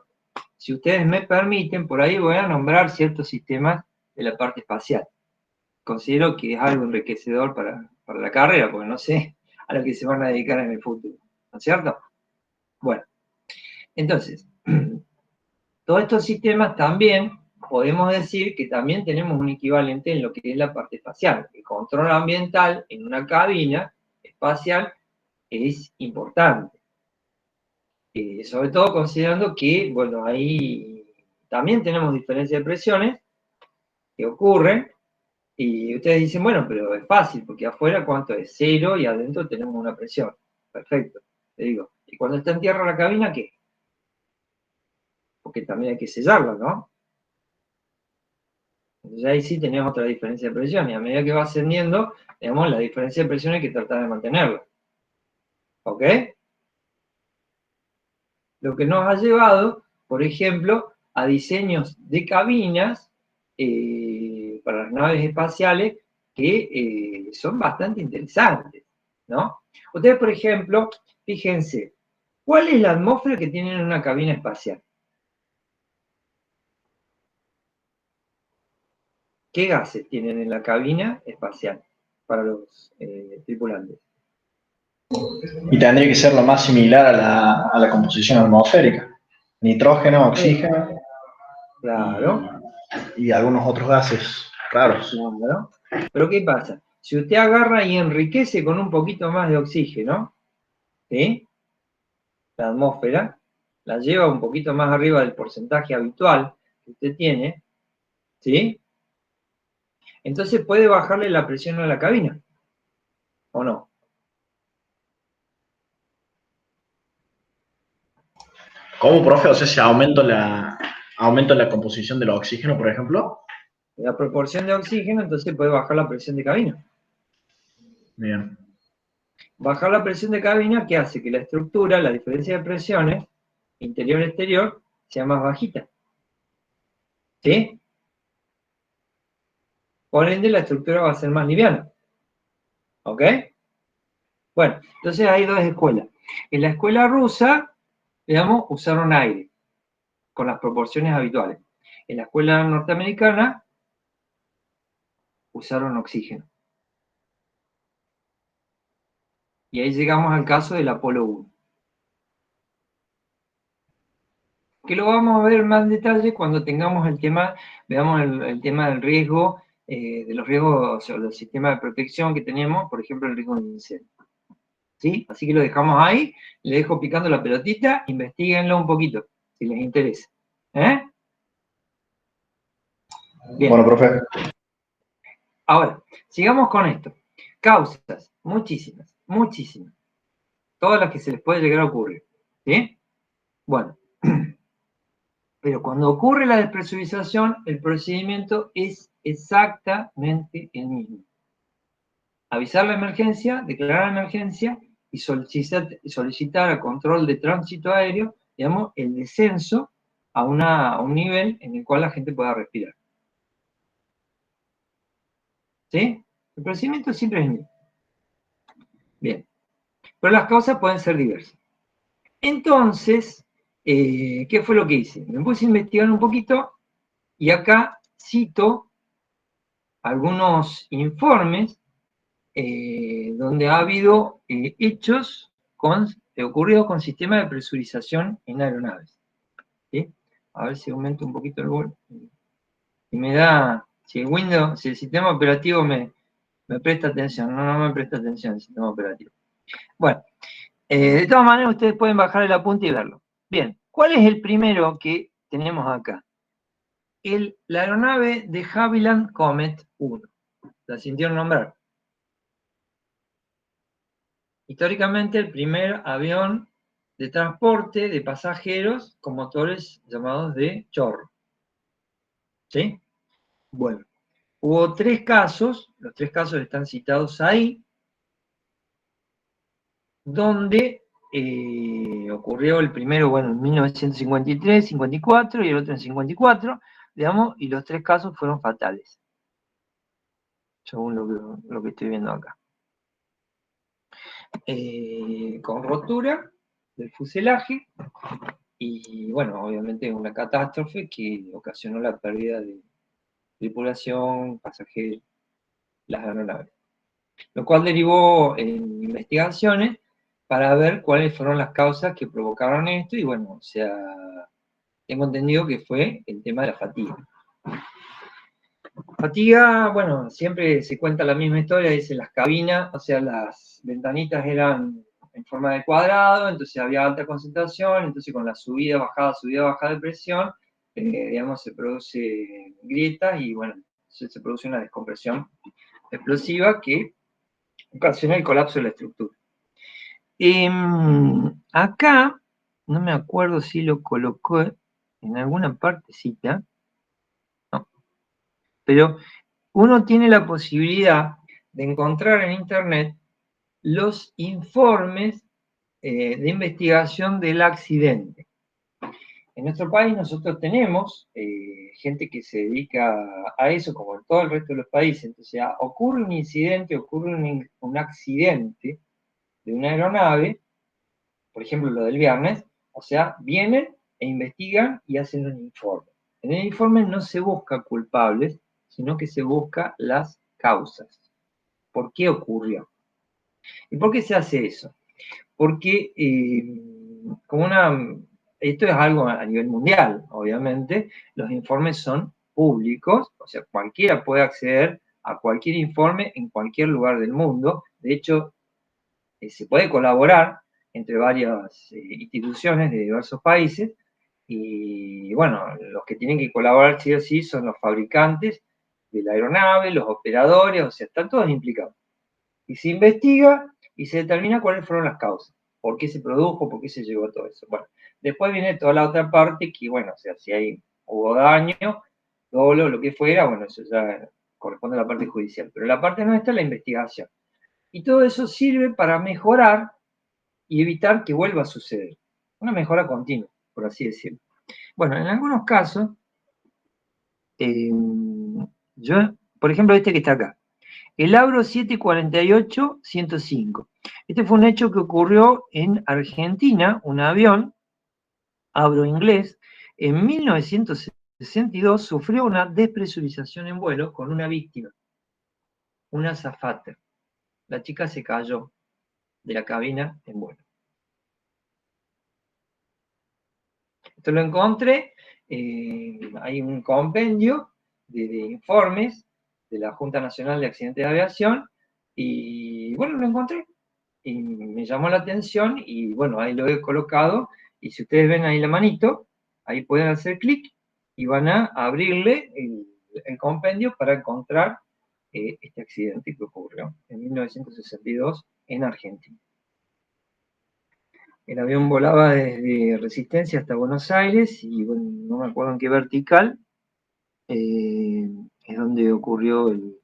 si ustedes me permiten, por ahí voy a nombrar ciertos sistemas de la parte espacial. Considero que es algo enriquecedor para la carrera, porque no sé a lo que se van a dedicar en el futuro, ¿no es cierto? Bueno, entonces, todos estos sistemas también podemos decir que también tenemos un equivalente en lo que es la parte espacial. El control ambiental en una cabina espacial es importante. Sobre todo considerando que, bueno, ahí también tenemos diferencias de presiones que ocurren. Y ustedes dicen, bueno, pero es fácil, porque afuera, ¿cuánto es? 0 y adentro tenemos una presión. Perfecto, te digo. Y cuando está en tierra la cabina, ¿qué? Porque también hay que sellarla, ¿no? Entonces ahí sí tenemos otra diferencia de presión. Y a medida que va ascendiendo, digamos, la diferencia de presión hay que tratar de mantenerla. ¿Ok? Lo que nos ha llevado, por ejemplo, a diseños de cabinas para las naves espaciales que son bastante interesantes, ¿no? Ustedes, por ejemplo, fíjense, ¿cuál es la atmósfera que tienen en una cabina espacial? ¿Qué gases tienen en la cabina espacial para los tripulantes?
Y tendría que ser lo más similar a la composición atmosférica. Nitrógeno, oxígeno.
Claro.
Y algunos otros gases raros.
Claro. Pero ¿qué pasa? Si usted agarra y enriquece con un poquito más de oxígeno, ¿sí? La atmósfera, la lleva un poquito más arriba del porcentaje habitual que usted tiene, ¿sí? Entonces puede bajarle la presión a la cabina, ¿o no?
¿Cómo, profe? O sea, si aumento la composición del oxígeno, por ejemplo.
La proporción de oxígeno, entonces puede bajar la presión de cabina.
Bien.
Bajar la presión de cabina, ¿qué hace? Que la estructura, la diferencia de presiones, interior-exterior, sea más bajita. ¿Sí? Por ende, la estructura va a ser más liviana. ¿Ok? Bueno, entonces hay dos escuelas. En la escuela rusa, digamos, usaron aire, con las proporciones habituales. En la escuela norteamericana usaron oxígeno. Y ahí llegamos al caso del Apolo 1. Que lo vamos a ver más en detalle cuando tengamos el tema, veamos el tema del riesgo, de los riesgos, o sea, del sistema de protección que tenemos, por ejemplo, el riesgo de incendio. ¿Sí? Así que lo dejamos ahí, le dejo picando la pelotita, investíguenlo un poquito, si les interesa. Bien.
Bueno, profe.
Ahora, sigamos con esto. Causas, muchísimas, muchísimas. Todas las que se les puede llegar a ocurrir. ¿Sí? Bueno. Pero cuando ocurre la despresurización, el procedimiento es exactamente el mismo. Avisar la emergencia, declarar la emergencia y solicitar a control de tránsito aéreo, digamos, el descenso a un nivel en el cual la gente pueda respirar. ¿Sí? El procedimiento siempre es el mismo. Bien. Pero las causas pueden ser diversas. Entonces, ¿qué fue lo que hice? Me puse a investigar un poquito y acá cito algunos informes donde ha habido hechos ocurridos con sistemas de presurización en aeronaves. ¿Sí? A ver si aumento un poquito el volumen. Y me da, si el sistema operativo me presta atención. No me presta atención el sistema operativo. Bueno, de todas maneras ustedes pueden bajar el apunte y verlo. Bien, ¿cuál es el primero que tenemos acá? La aeronave de Havilland Comet 1. ¿La sintieron nombrar? Históricamente el primer avión de transporte de pasajeros con motores llamados de chorro. ¿Sí? Bueno, hubo 3 casos, los 3 casos están citados ahí, donde ocurrió el primero, bueno, en 1953, 54 y el otro en 54, digamos, y los 3 casos fueron fatales, según lo que estoy viendo acá. Con rotura del fuselaje y, bueno, obviamente una catástrofe que ocasionó la pérdida de tripulación, pasajeros, las aeronaves. Lo cual derivó en investigaciones para ver cuáles fueron las causas que provocaron esto y, bueno, o sea, tengo entendido que fue el tema de la fatiga. Fatiga, bueno, siempre se cuenta la misma historia, dice las cabinas, o sea, las ventanitas eran en forma de cuadrado, entonces había alta concentración, entonces con la subida, bajada de presión, digamos, se produce grietas y, bueno, se produce una descompresión explosiva que ocasiona el colapso de la estructura. Acá, no me acuerdo si lo colocó en alguna partecita, no, pero uno tiene la posibilidad de encontrar en internet los informes de investigación del accidente. En nuestro país nosotros tenemos gente que se dedica a eso, como en todo el resto de los países. Entonces, ocurre un incidente, ocurre un accidente de una aeronave, por ejemplo lo del viernes, o sea, vienen e investigan y hacen un informe. En el informe no se busca culpables, sino que se busca las causas. ¿Por qué ocurrió? ¿Y por qué se hace eso? Porque esto es algo a nivel mundial, obviamente, los informes son públicos, o sea, cualquiera puede acceder a cualquier informe en cualquier lugar del mundo. De hecho, se puede colaborar entre varias instituciones de diversos países y, bueno, los que tienen que colaborar sí o sí son los fabricantes de la aeronave, los operadores, o sea, están todos implicados. Y se investiga y se determina cuáles fueron las causas, por qué se produjo, por qué se llegó a todo eso. Bueno, después viene toda la otra parte que, bueno, o sea, si hubo daño, dolo, lo que fuera, bueno, eso ya corresponde a la parte judicial. Pero la parte nuestra es la investigación. Y todo eso sirve para mejorar y evitar que vuelva a suceder. Una mejora continua, por así decirlo. Bueno, en algunos casos, por ejemplo, este que está acá, el Abro 748-105. Este fue un hecho que ocurrió en Argentina, un avión abro inglés, en 1962 sufrió una despresurización en vuelo con una víctima, una azafata. La chica se cayó de la cabina en vuelo. Esto lo encontré, hay un compendio de informes de la Junta Nacional de Accidentes de Aviación, y bueno, lo encontré, y me llamó la atención, y bueno, ahí lo he colocado, y si ustedes ven ahí la manito, ahí pueden hacer clic, y van a abrirle el compendio para encontrar este accidente que ocurrió en 1962 en Argentina. El avión volaba desde Resistencia hasta Buenos Aires y bueno, no me acuerdo en qué vertical es donde ocurrió el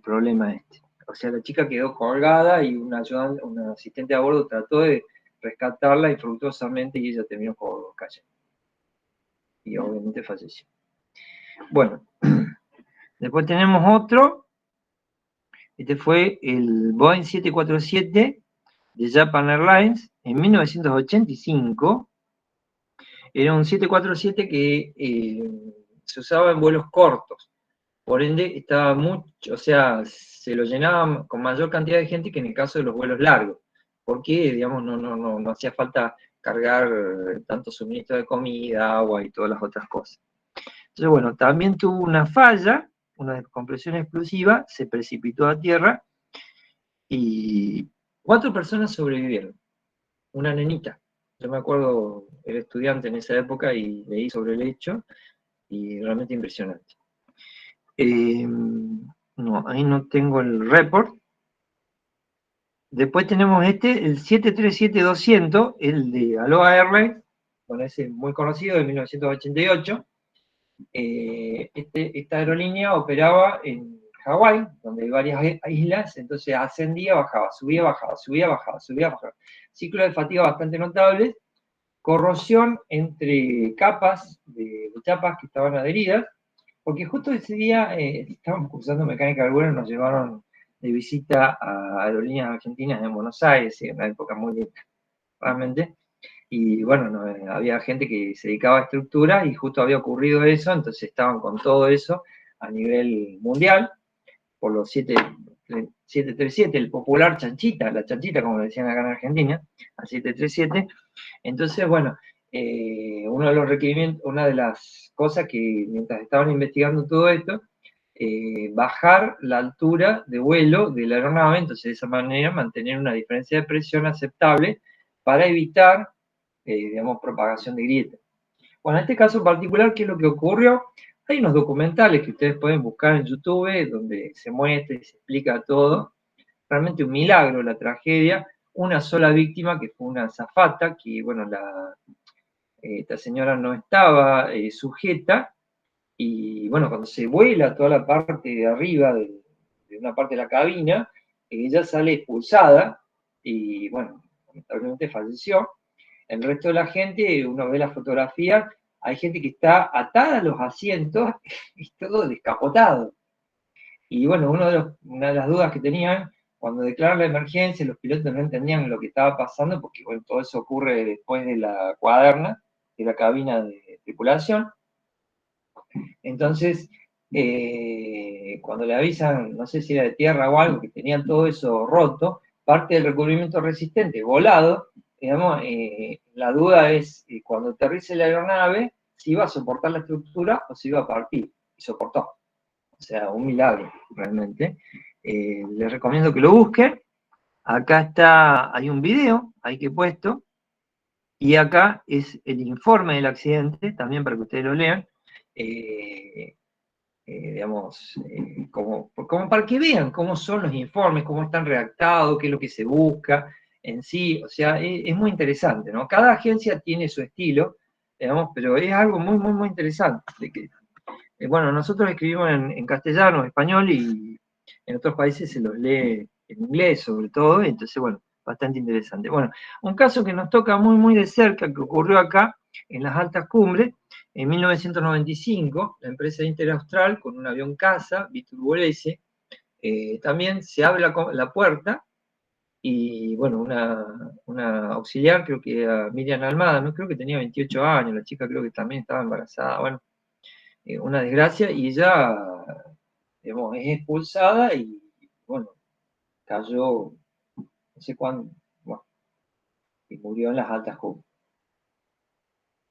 problema este. O sea, la chica quedó colgada y un asistente a bordo trató de rescatarla infructuosamente y ella terminó cayendo. Y obviamente falleció. Bueno, después tenemos otro. Este fue el Boeing 747 de Japan Airlines en 1985. Era un 747 que se usaba en vuelos cortos, por ende estaba mucho, o sea, se lo llenaba con mayor cantidad de gente que en el caso de los vuelos largos, porque, digamos, no hacía falta cargar tanto suministro de comida, agua y todas las otras cosas. Entonces, bueno, también tuvo una falla, una descompresión explosiva, se precipitó a tierra y 4 personas sobrevivieron, una nenita. Yo me acuerdo, era estudiante en esa época y leí sobre el hecho, y realmente impresionante. No, ahí no tengo el report. Después tenemos el 737-200, el de Aloha Airlines, bueno, ese muy conocido, de 1988. Esta aerolínea operaba en Hawái, donde hay varias islas, entonces ascendía, bajaba, subía, bajaba, subía, bajaba, subía, bajaba. Ciclo de fatiga bastante notable, corrosión entre capas de chapas que estaban adheridas, porque justo ese día estábamos cursando mecánica del vuelo, nos llevaron de visita a aerolíneas argentinas en Buenos Aires, en una época muy linda, realmente. Y bueno, había gente que se dedicaba a estructura y justo había ocurrido eso, entonces estaban con todo eso a nivel mundial, por los 737, el popular chanchita, la chanchita como le decían acá en Argentina, al 737. Entonces, bueno, uno de los requerimientos, una de las cosas que mientras estaban investigando todo esto, bajar la altura de vuelo de la aeronave, entonces de esa manera mantener una diferencia de presión aceptable para evitar, digamos, propagación de grietas. Bueno, en este caso en particular, ¿qué es lo que ocurrió? Hay unos documentales que ustedes pueden buscar en YouTube donde se muestra y se explica todo. Realmente un milagro la tragedia. Una sola víctima, que fue una azafata, que bueno, esta señora no estaba sujeta, y bueno, cuando se vuela toda la parte de arriba de una parte de la cabina, ella sale expulsada, y bueno, lamentablemente falleció. El resto de la gente, uno ve la fotografía, hay gente que está atada a los asientos y todo descapotado. Y bueno, una de las dudas que tenían, cuando declaran la emergencia, los pilotos no entendían lo que estaba pasando, porque bueno, todo eso ocurre después de la cuaderna, de la cabina de tripulación. Entonces, cuando le avisan, no sé si era de tierra o algo, que tenían todo eso roto, parte del recubrimiento resistente volado, digamos, la duda es cuando aterrice la aeronave, si iba a soportar la estructura o si iba a partir, y soportó. O sea, un milagro, realmente. Les recomiendo que lo busquen. Acá hay un video, ahí que he puesto, y acá es el informe del accidente, también para que ustedes lo lean, digamos, como para que vean cómo son los informes, cómo están redactados, qué es lo que se busca en sí, o sea, es muy interesante, ¿no? Cada agencia tiene su estilo, digamos, pero es algo muy, muy, muy interesante. Bueno, nosotros escribimos en castellano, español, y en otros países se los lee en inglés sobre todo, entonces, bueno, bastante interesante. Bueno, un caso que nos toca muy, muy de cerca, que ocurrió acá, en las altas cumbres, en 1995, la empresa Interaustral, con un avión caza, Vitur S, también se abre la puerta, y bueno, una auxiliar, creo que era Miriam Almada, ¿no? Creo que tenía 28 años, la chica creo que también estaba embarazada, bueno, una desgracia, y ella, digamos, es expulsada y, bueno, cayó, no sé cuándo, bueno, y murió en las altas cumbres.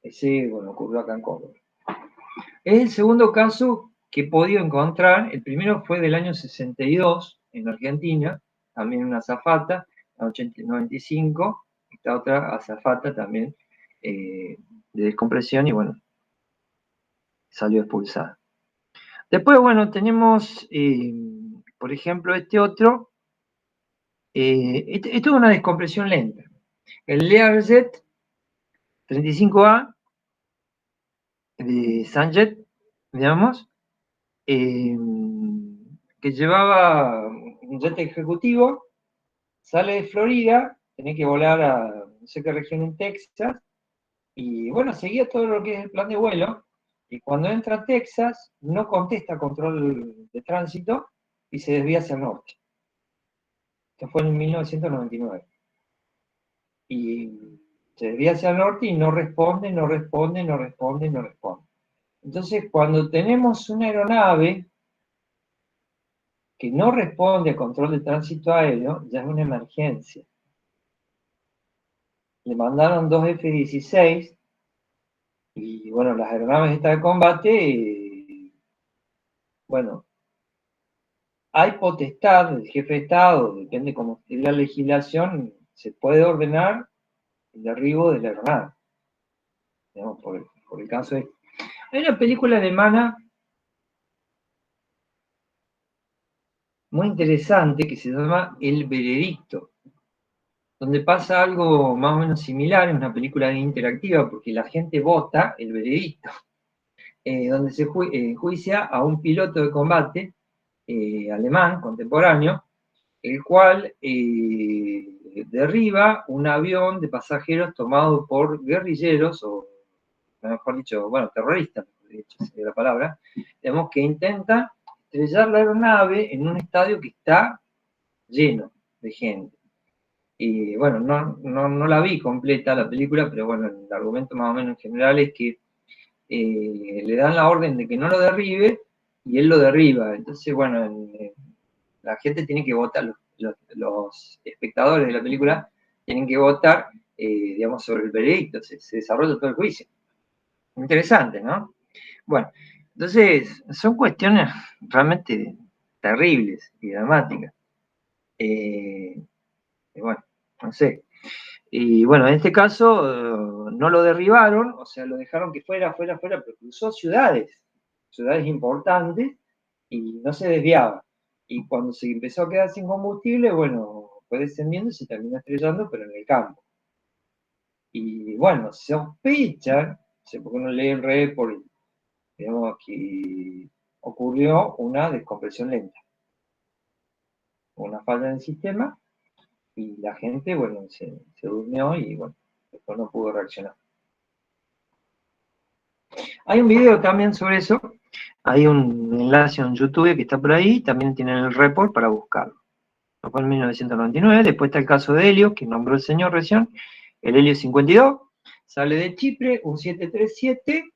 Ese, bueno, ocurrió acá en Córdoba. Es el segundo caso que he podido encontrar. El primero fue del año 62 en Argentina, también una azafata, en 95, esta otra azafata también de descompresión y bueno, salió expulsada. Después, bueno, tenemos, por ejemplo, este otro. Esto es una descompresión lenta. El Learjet 35A de Sanjet, digamos, que llevaba un jet ejecutivo, sale de Florida, tenía que volar a no sé qué región en Texas, y bueno, seguía todo lo que es el plan de vuelo, y cuando entra a Texas, no contesta control de tránsito y se desvía hacia el norte. Esto fue en 1999. Y se desvía hacia el norte y no responde, no responde, no responde, no responde. Entonces, cuando tenemos una aeronave que no responde a control de tránsito aéreo, ya es una emergencia. Le mandaron dos F-16 y bueno, las aeronaves estas de combate, bueno, hay potestad del jefe de Estado, depende cómo esté la legislación, se puede ordenar el derribo de la aeronave, digamos, por el caso de... Hay una película alemana muy interesante que se llama El Veredicto, donde pasa algo más o menos similar, es una película interactiva porque la gente vota el veredicto, donde se juicia a un piloto de combate alemán contemporáneo, el cual derriba un avión de pasajeros tomado por guerrilleros, o mejor dicho, bueno, terroristas, de hecho sería la palabra, digamos que intentan estrellar la aeronave en un estadio que está lleno de gente. Y bueno, no la vi completa la película, pero bueno, el argumento más o menos en general es que le dan la orden de que no lo derribe y él lo derriba. Entonces, bueno, la gente tiene que votar, los espectadores de la película tienen que votar, digamos, sobre el veredicto, se desarrolla todo el juicio. Interesante, ¿no? Bueno, entonces son cuestiones realmente terribles y dramáticas. Y bueno, no sé. Y bueno, en este caso no lo derribaron, o sea, lo dejaron que fuera, pero cruzó ciudades importantes y no se desviaba. Y cuando se empezó a quedar sin combustible, bueno, fue descendiendo y se terminó estrellando, pero en el campo. Y bueno, sospechan, no sé por qué no lee el report, digamos que ocurrió una descompresión lenta, una falla en el sistema, y la gente, bueno, se durmió y bueno, después no pudo reaccionar. Hay un video también sobre eso, hay un enlace en YouTube que está por ahí, también tienen el report para buscarlo. Fue en 1999, después está el caso de Helio, que nombró el señor recién, el Helio 52, sale de Chipre, un 737,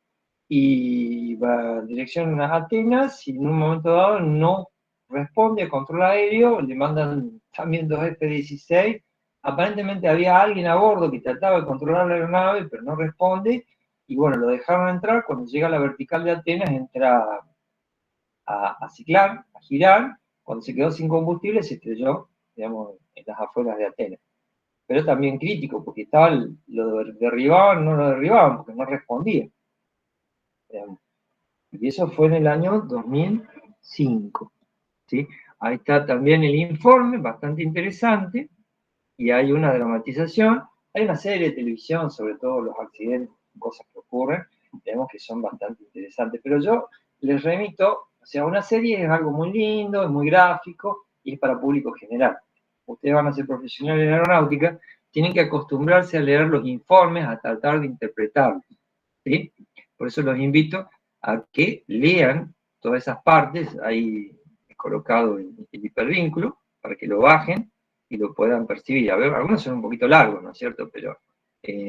y va en dirección a Atenas, y en un momento dado no responde a control aéreo, le mandan también dos F-16, aparentemente había alguien a bordo que trataba de controlar la aeronave, pero no responde, y bueno, lo dejaron entrar, cuando llega a la vertical de Atenas entra a ciclar, a girar, cuando se quedó sin combustible se estrelló, digamos, en las afueras de Atenas. Pero también crítico, porque estaba, lo derribaban, no lo derribaban, porque no respondía. Digamos. Y eso fue en el año 2005. ¿Sí? Ahí está también el informe, bastante interesante, y hay una dramatización. Hay una serie de televisión sobre todo los accidentes, cosas que ocurren, vemos que son bastante interesantes. Pero yo les remito, o sea, una serie es algo muy lindo, es muy gráfico y es para público general. Ustedes van a ser profesionales en aeronáutica, tienen que acostumbrarse a leer los informes, a tratar de interpretarlos. ¿Sí? Por eso los invito a que lean todas esas partes, ahí he colocado el hipervínculo para que lo bajen y lo puedan percibir. A ver, algunos son un poquito largos, ¿no es cierto? Pero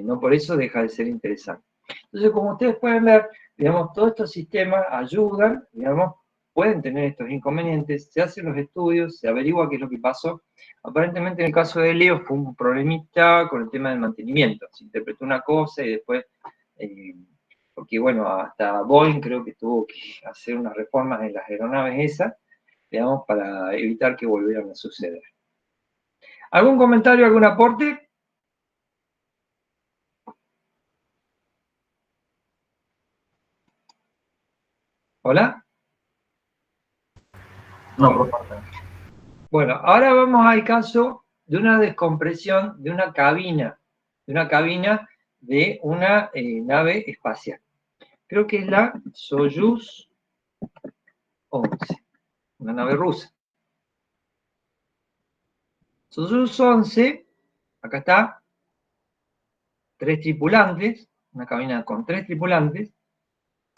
no por eso deja de ser interesante. Entonces, como ustedes pueden ver, digamos, todos estos sistemas ayudan, digamos, pueden tener estos inconvenientes, se hacen los estudios, se averigua qué es lo que pasó. Aparentemente en el caso de Leo fue un problemita con el tema del mantenimiento. Se interpretó una cosa y después, porque bueno, hasta Boeing creo que tuvo que hacer unas reformas en las aeronaves esas, digamos, para evitar que volvieran a suceder. ¿Algún comentario, algún aporte? ¿Hola?
No, por parte.
Bueno, ahora vamos al caso de una descompresión de una cabina de una nave espacial. Creo que es la Soyuz 11, una nave rusa. Soyuz 11, acá está, 3 tripulantes, una cabina con 3 tripulantes.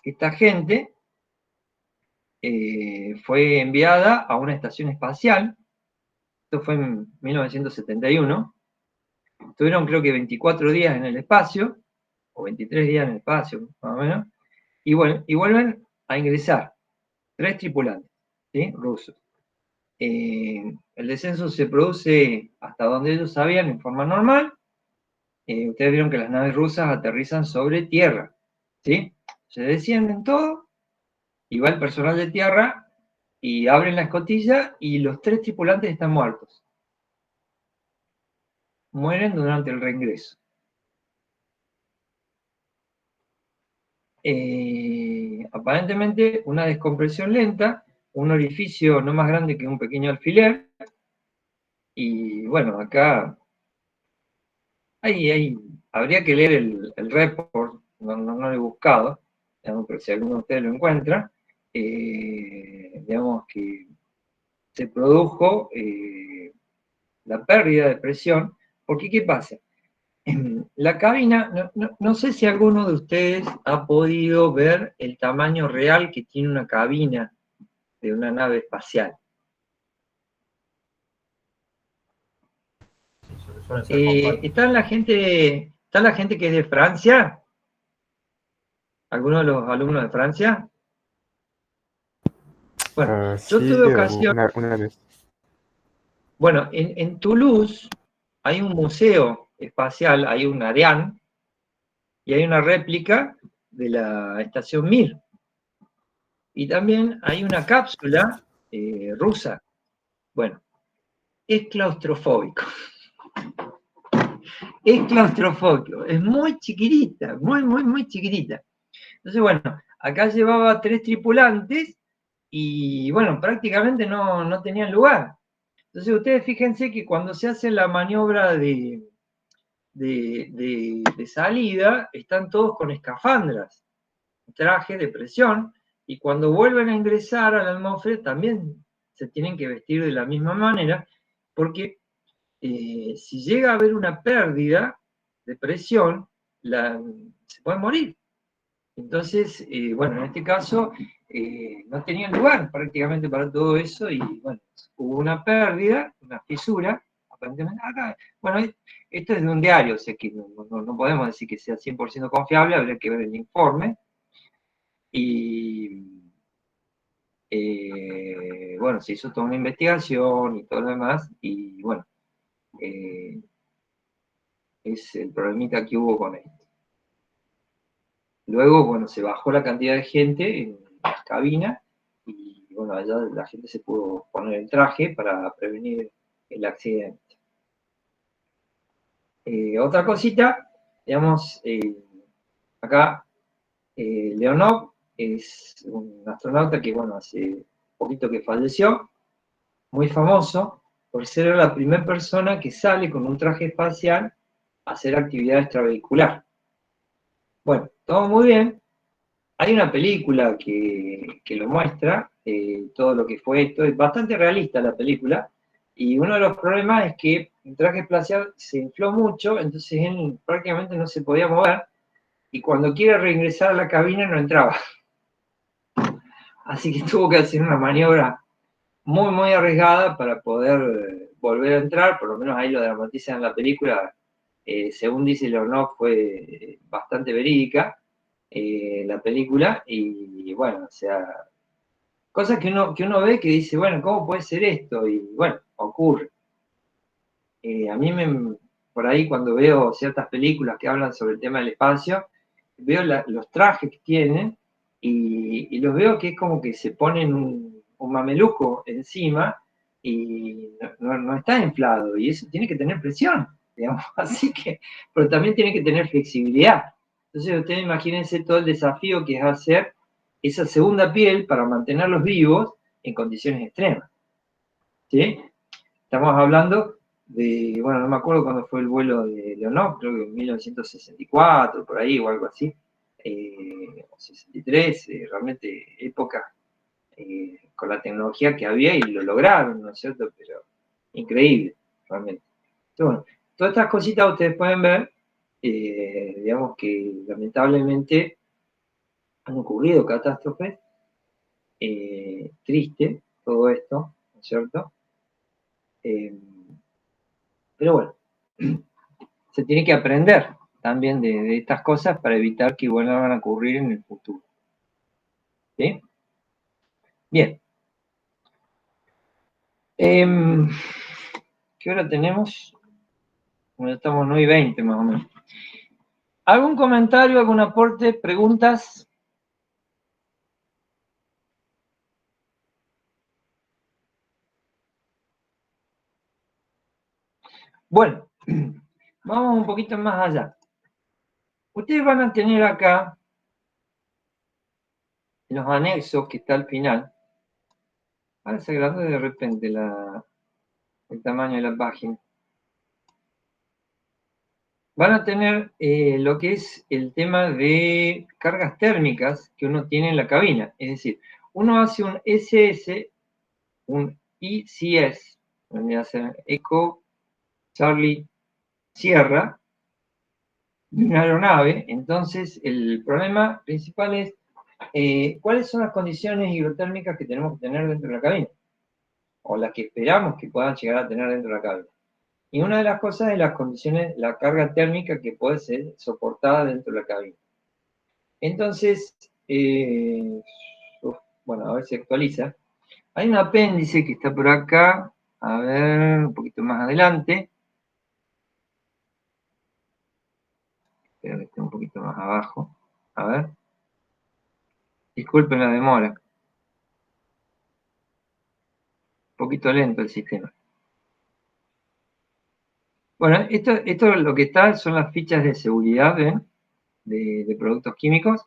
Esta gente fue enviada a una estación espacial. Esto fue en 1971. Estuvieron creo que 24 días en el espacio, o 23 días en el espacio, más o menos. Y bueno, y vuelven a ingresar 3 tripulantes, ¿sí? Rusos. El descenso se produce hasta donde ellos sabían en forma normal. Ustedes vieron que las naves rusas aterrizan sobre tierra, ¿sí? Se descienden todos, y va el personal de tierra, y abren la escotilla, y los 3 tripulantes están muertos. Mueren durante el reingreso. Aparentemente una descompresión lenta, un orificio no más grande que un pequeño alfiler, y bueno, acá habría que leer el report, no lo he buscado, digamos, pero si alguno de ustedes lo encuentra, digamos que se produjo la pérdida de presión, porque ¿qué pasa? La cabina, no sé si alguno de ustedes ha podido ver el tamaño real que tiene una cabina de una nave espacial. ¿Está la gente que es de Francia? ¿Alguno de los alumnos de Francia? Bueno, yo tuve ocasión...
Una vez.
Bueno, en Toulouse hay un museo espacial, hay un Ariane, y hay una réplica de la estación Mir. Y también hay una cápsula rusa. Bueno, es claustrofóbico. Es claustrofóbico, es muy chiquitita, muy chiquitita. Entonces, bueno, acá llevaba 3 tripulantes y, bueno, prácticamente no tenían lugar. Entonces, ustedes fíjense que cuando se hace la maniobra de salida, están todos con escafandras, traje de presión, y cuando vuelven a ingresar a la atmósfera también se tienen que vestir de la misma manera, porque si llega a haber una pérdida de presión, se puede morir. Entonces, bueno, en este caso no tenían lugar prácticamente para todo eso, y bueno, hubo una pérdida, una fisura, aparentemente acá. Bueno, esto es de un diario, o sea que no podemos decir que sea 100% confiable, habría que ver el informe. Y bueno, se hizo toda una investigación y todo lo demás, y bueno, es el problemita que hubo con esto. Luego, bueno, se bajó la cantidad de gente en las cabinas, y bueno, allá la gente se pudo poner el traje para prevenir el accidente. Otra cosita, digamos, acá Leonov es un astronauta que, bueno, hace poquito que falleció, muy famoso, por ser la primera persona que sale con un traje espacial a hacer actividad extravehicular. Bueno, todo muy bien. Hay una película que lo muestra, todo lo que fue esto, es bastante realista la película, y uno de los problemas es que el traje espacial se infló mucho, entonces él prácticamente no se podía mover, y cuando quiere reingresar a la cabina no entraba. Así que tuvo que hacer una maniobra muy arriesgada para poder volver a entrar, por lo menos ahí lo dramatizan en la película, según dice Leonov, fue bastante verídica la película, y bueno, o sea, cosas que uno ve que dice, bueno, ¿cómo puede ser esto? Y bueno, ocurre. A mí por ahí cuando veo ciertas películas que hablan sobre el tema del espacio, veo los trajes que tienen y los veo que es como que se ponen un mameluco encima y no está inflado, y eso tiene que tener presión, digamos, así que, pero también tiene que tener flexibilidad. Entonces ustedes imagínense todo el desafío que es hacer esa segunda piel para mantenerlos vivos en condiciones extremas, ¿sí? Estamos hablando de, bueno, no me acuerdo cuándo fue el vuelo de Leonov, creo que en 1964, por ahí, o algo así, o 63, realmente época con la tecnología que había y lo lograron, ¿no es cierto? Pero increíble, realmente. Entonces, bueno, todas estas cositas ustedes pueden ver, digamos que lamentablemente han ocurrido catástrofes, triste todo esto, ¿no es cierto? Pero bueno, se tiene que aprender también de estas cosas para evitar que vuelvan a ocurrir en el futuro. ¿Sí? Bien. ¿Qué hora tenemos? Bueno, estamos 9:20 más o menos. ¿Algún comentario, algún aporte, preguntas? Bueno, vamos un poquito más allá. Ustedes van a tener acá, en los anexos que está al final, ahora se agrandó de repente el tamaño de la página. Van a tener lo que es el tema de cargas térmicas que uno tiene en la cabina. Es decir, uno hace un SS, un ICS, donde hacen Eco, Charlie, Sierra, de una aeronave. Entonces, el problema principal es cuáles son las condiciones hidrotérmicas que tenemos que tener dentro de la cabina, o las que esperamos que puedan llegar a tener dentro de la cabina. Y una de las cosas es las condiciones, la carga térmica que puede ser soportada dentro de la cabina. Entonces, bueno, a ver si actualiza. Hay un apéndice que está por acá, a ver, un poquito más adelante. Espero que esté un poquito más abajo. A ver. Disculpen la demora. Un poquito lento el sistema. Bueno, esto lo que está son las fichas de seguridad, ¿ven? De productos químicos.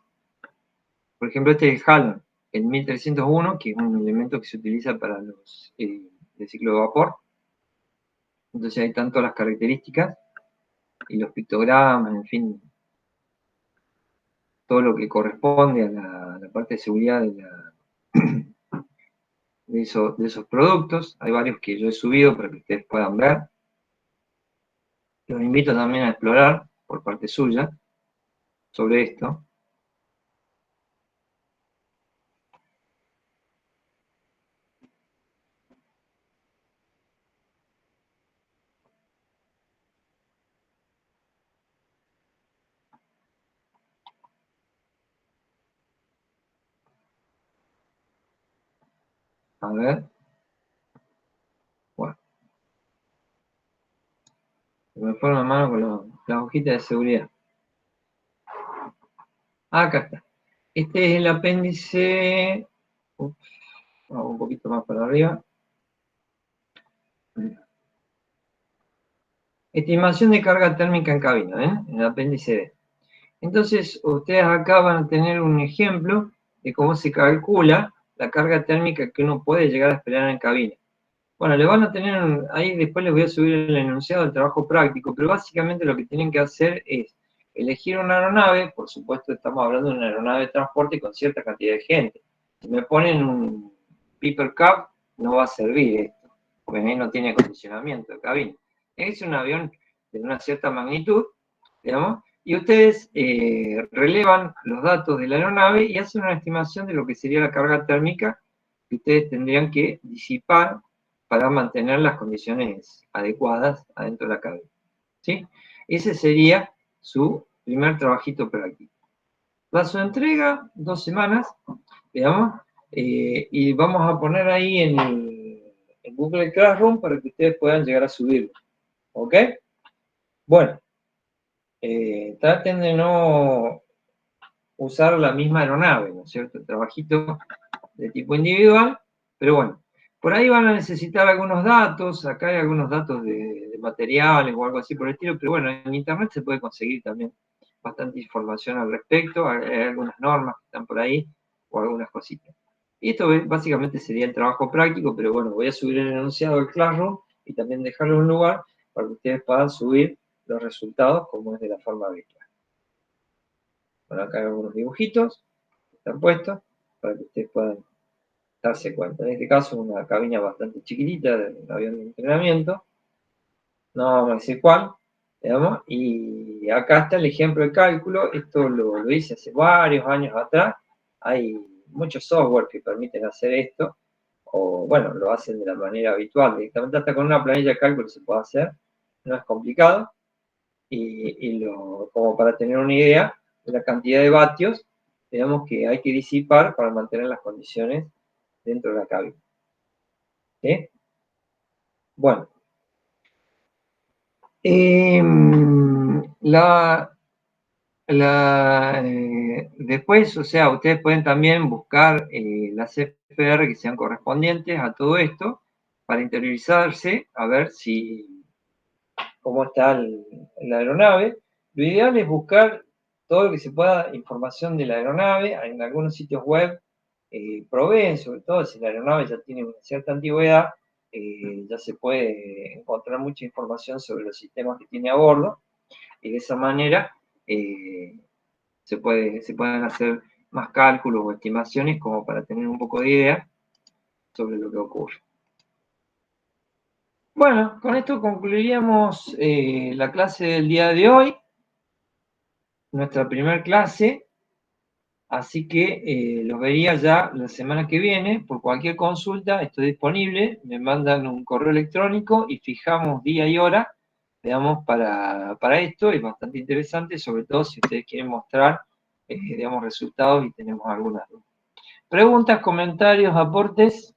Por ejemplo, este es el halon, el 1301, que es un elemento que se utiliza para los de ciclo de vapor. Entonces hay tanto las características y los pictogramas, en fin, todo lo que corresponde a la parte de seguridad de esos productos. Hay varios que yo he subido para que ustedes puedan ver. Los invito también a explorar por parte suya sobre esto. A ver. Bueno. Me fueron la mano con las hojitas de seguridad. Acá está. Este es el apéndice. Ups, hago un poquito más para arriba. Estimación de carga térmica en cabina, ¿eh? En el apéndice D. Entonces, ustedes acá van a tener un ejemplo de cómo se calcula la carga térmica que uno puede llegar a esperar en cabina. Bueno, le van a tener, ahí después les voy a subir el enunciado del trabajo práctico, pero básicamente lo que tienen que hacer es elegir una aeronave. Por supuesto estamos hablando de una aeronave de transporte con cierta cantidad de gente. Si me ponen un Piper Cub, no va a servir esto, porque ahí no tiene acondicionamiento de cabina. Es un avión de una cierta magnitud, digamos, y ustedes relevan los datos de la aeronave y hacen una estimación de lo que sería la carga térmica que ustedes tendrían que disipar para mantener las condiciones adecuadas adentro de la cabina. ¿Sí? Ese sería su primer trabajito práctico. Plazo de entrega, 2 semanas, digamos, y vamos a poner ahí en Google Classroom para que ustedes puedan llegar a subirlo. ¿Ok? Bueno, traten de no usar la misma aeronave, ¿no es cierto? El trabajito de tipo individual, pero bueno, por ahí van a necesitar algunos datos, acá hay algunos datos de materiales o algo así por el estilo, pero bueno, en internet se puede conseguir también bastante información al respecto, hay algunas normas que están por ahí, o algunas cositas. Y esto básicamente sería el trabajo práctico, pero bueno, voy a subir el enunciado del Classroom y también dejarlo en un lugar para que ustedes puedan subir los resultados como es de la forma habitual. Bueno, acá hay algunos dibujitos que están puestos para que ustedes puedan darse cuenta. En este caso, una cabina bastante chiquitita de un avión de entrenamiento. No vamos a decir cuál, digamos. Y acá está el ejemplo de cálculo. Esto lo hice hace varios años atrás. Hay muchos software que permiten hacer esto. O, bueno, lo hacen de la manera habitual. Directamente hasta con una planilla de cálculo se puede hacer. No es complicado. Como para tener una idea de la cantidad de vatios, digamos, que hay que disipar para mantener las condiciones dentro de la cabina. ¿Sí? Bueno. Después, o sea, ustedes pueden también buscar las CFR que sean correspondientes a todo esto para interiorizarse, a ver cómo está la aeronave. Lo ideal es buscar todo lo que se pueda, información de la aeronave. En algunos sitios web proveen, sobre todo si la aeronave ya tiene una cierta antigüedad, ya se puede encontrar mucha información sobre los sistemas que tiene a bordo, y de esa manera se pueden hacer más cálculos o estimaciones como para tener un poco de idea sobre lo que ocurre. Bueno, con esto concluiríamos la clase del día de hoy, nuestra primera clase, así que los vería ya la semana que viene. Por cualquier consulta estoy disponible, me mandan un correo electrónico y fijamos día y hora, digamos, para esto. Es bastante interesante, sobre todo si ustedes quieren mostrar, digamos, resultados y tenemos algunas dudas. ¿Preguntas, comentarios, aportes?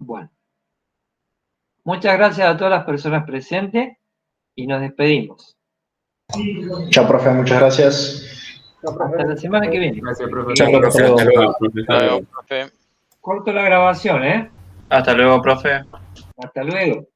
Bueno. Muchas gracias a todas las personas presentes y nos despedimos.
Chao, profe, muchas gracias.
Hasta la semana que viene.
Gracias, profe.
Chao, profe. Hasta luego.
Hasta luego, profe.
Corto la grabación, ¿eh?
Hasta luego, profe.
Hasta luego.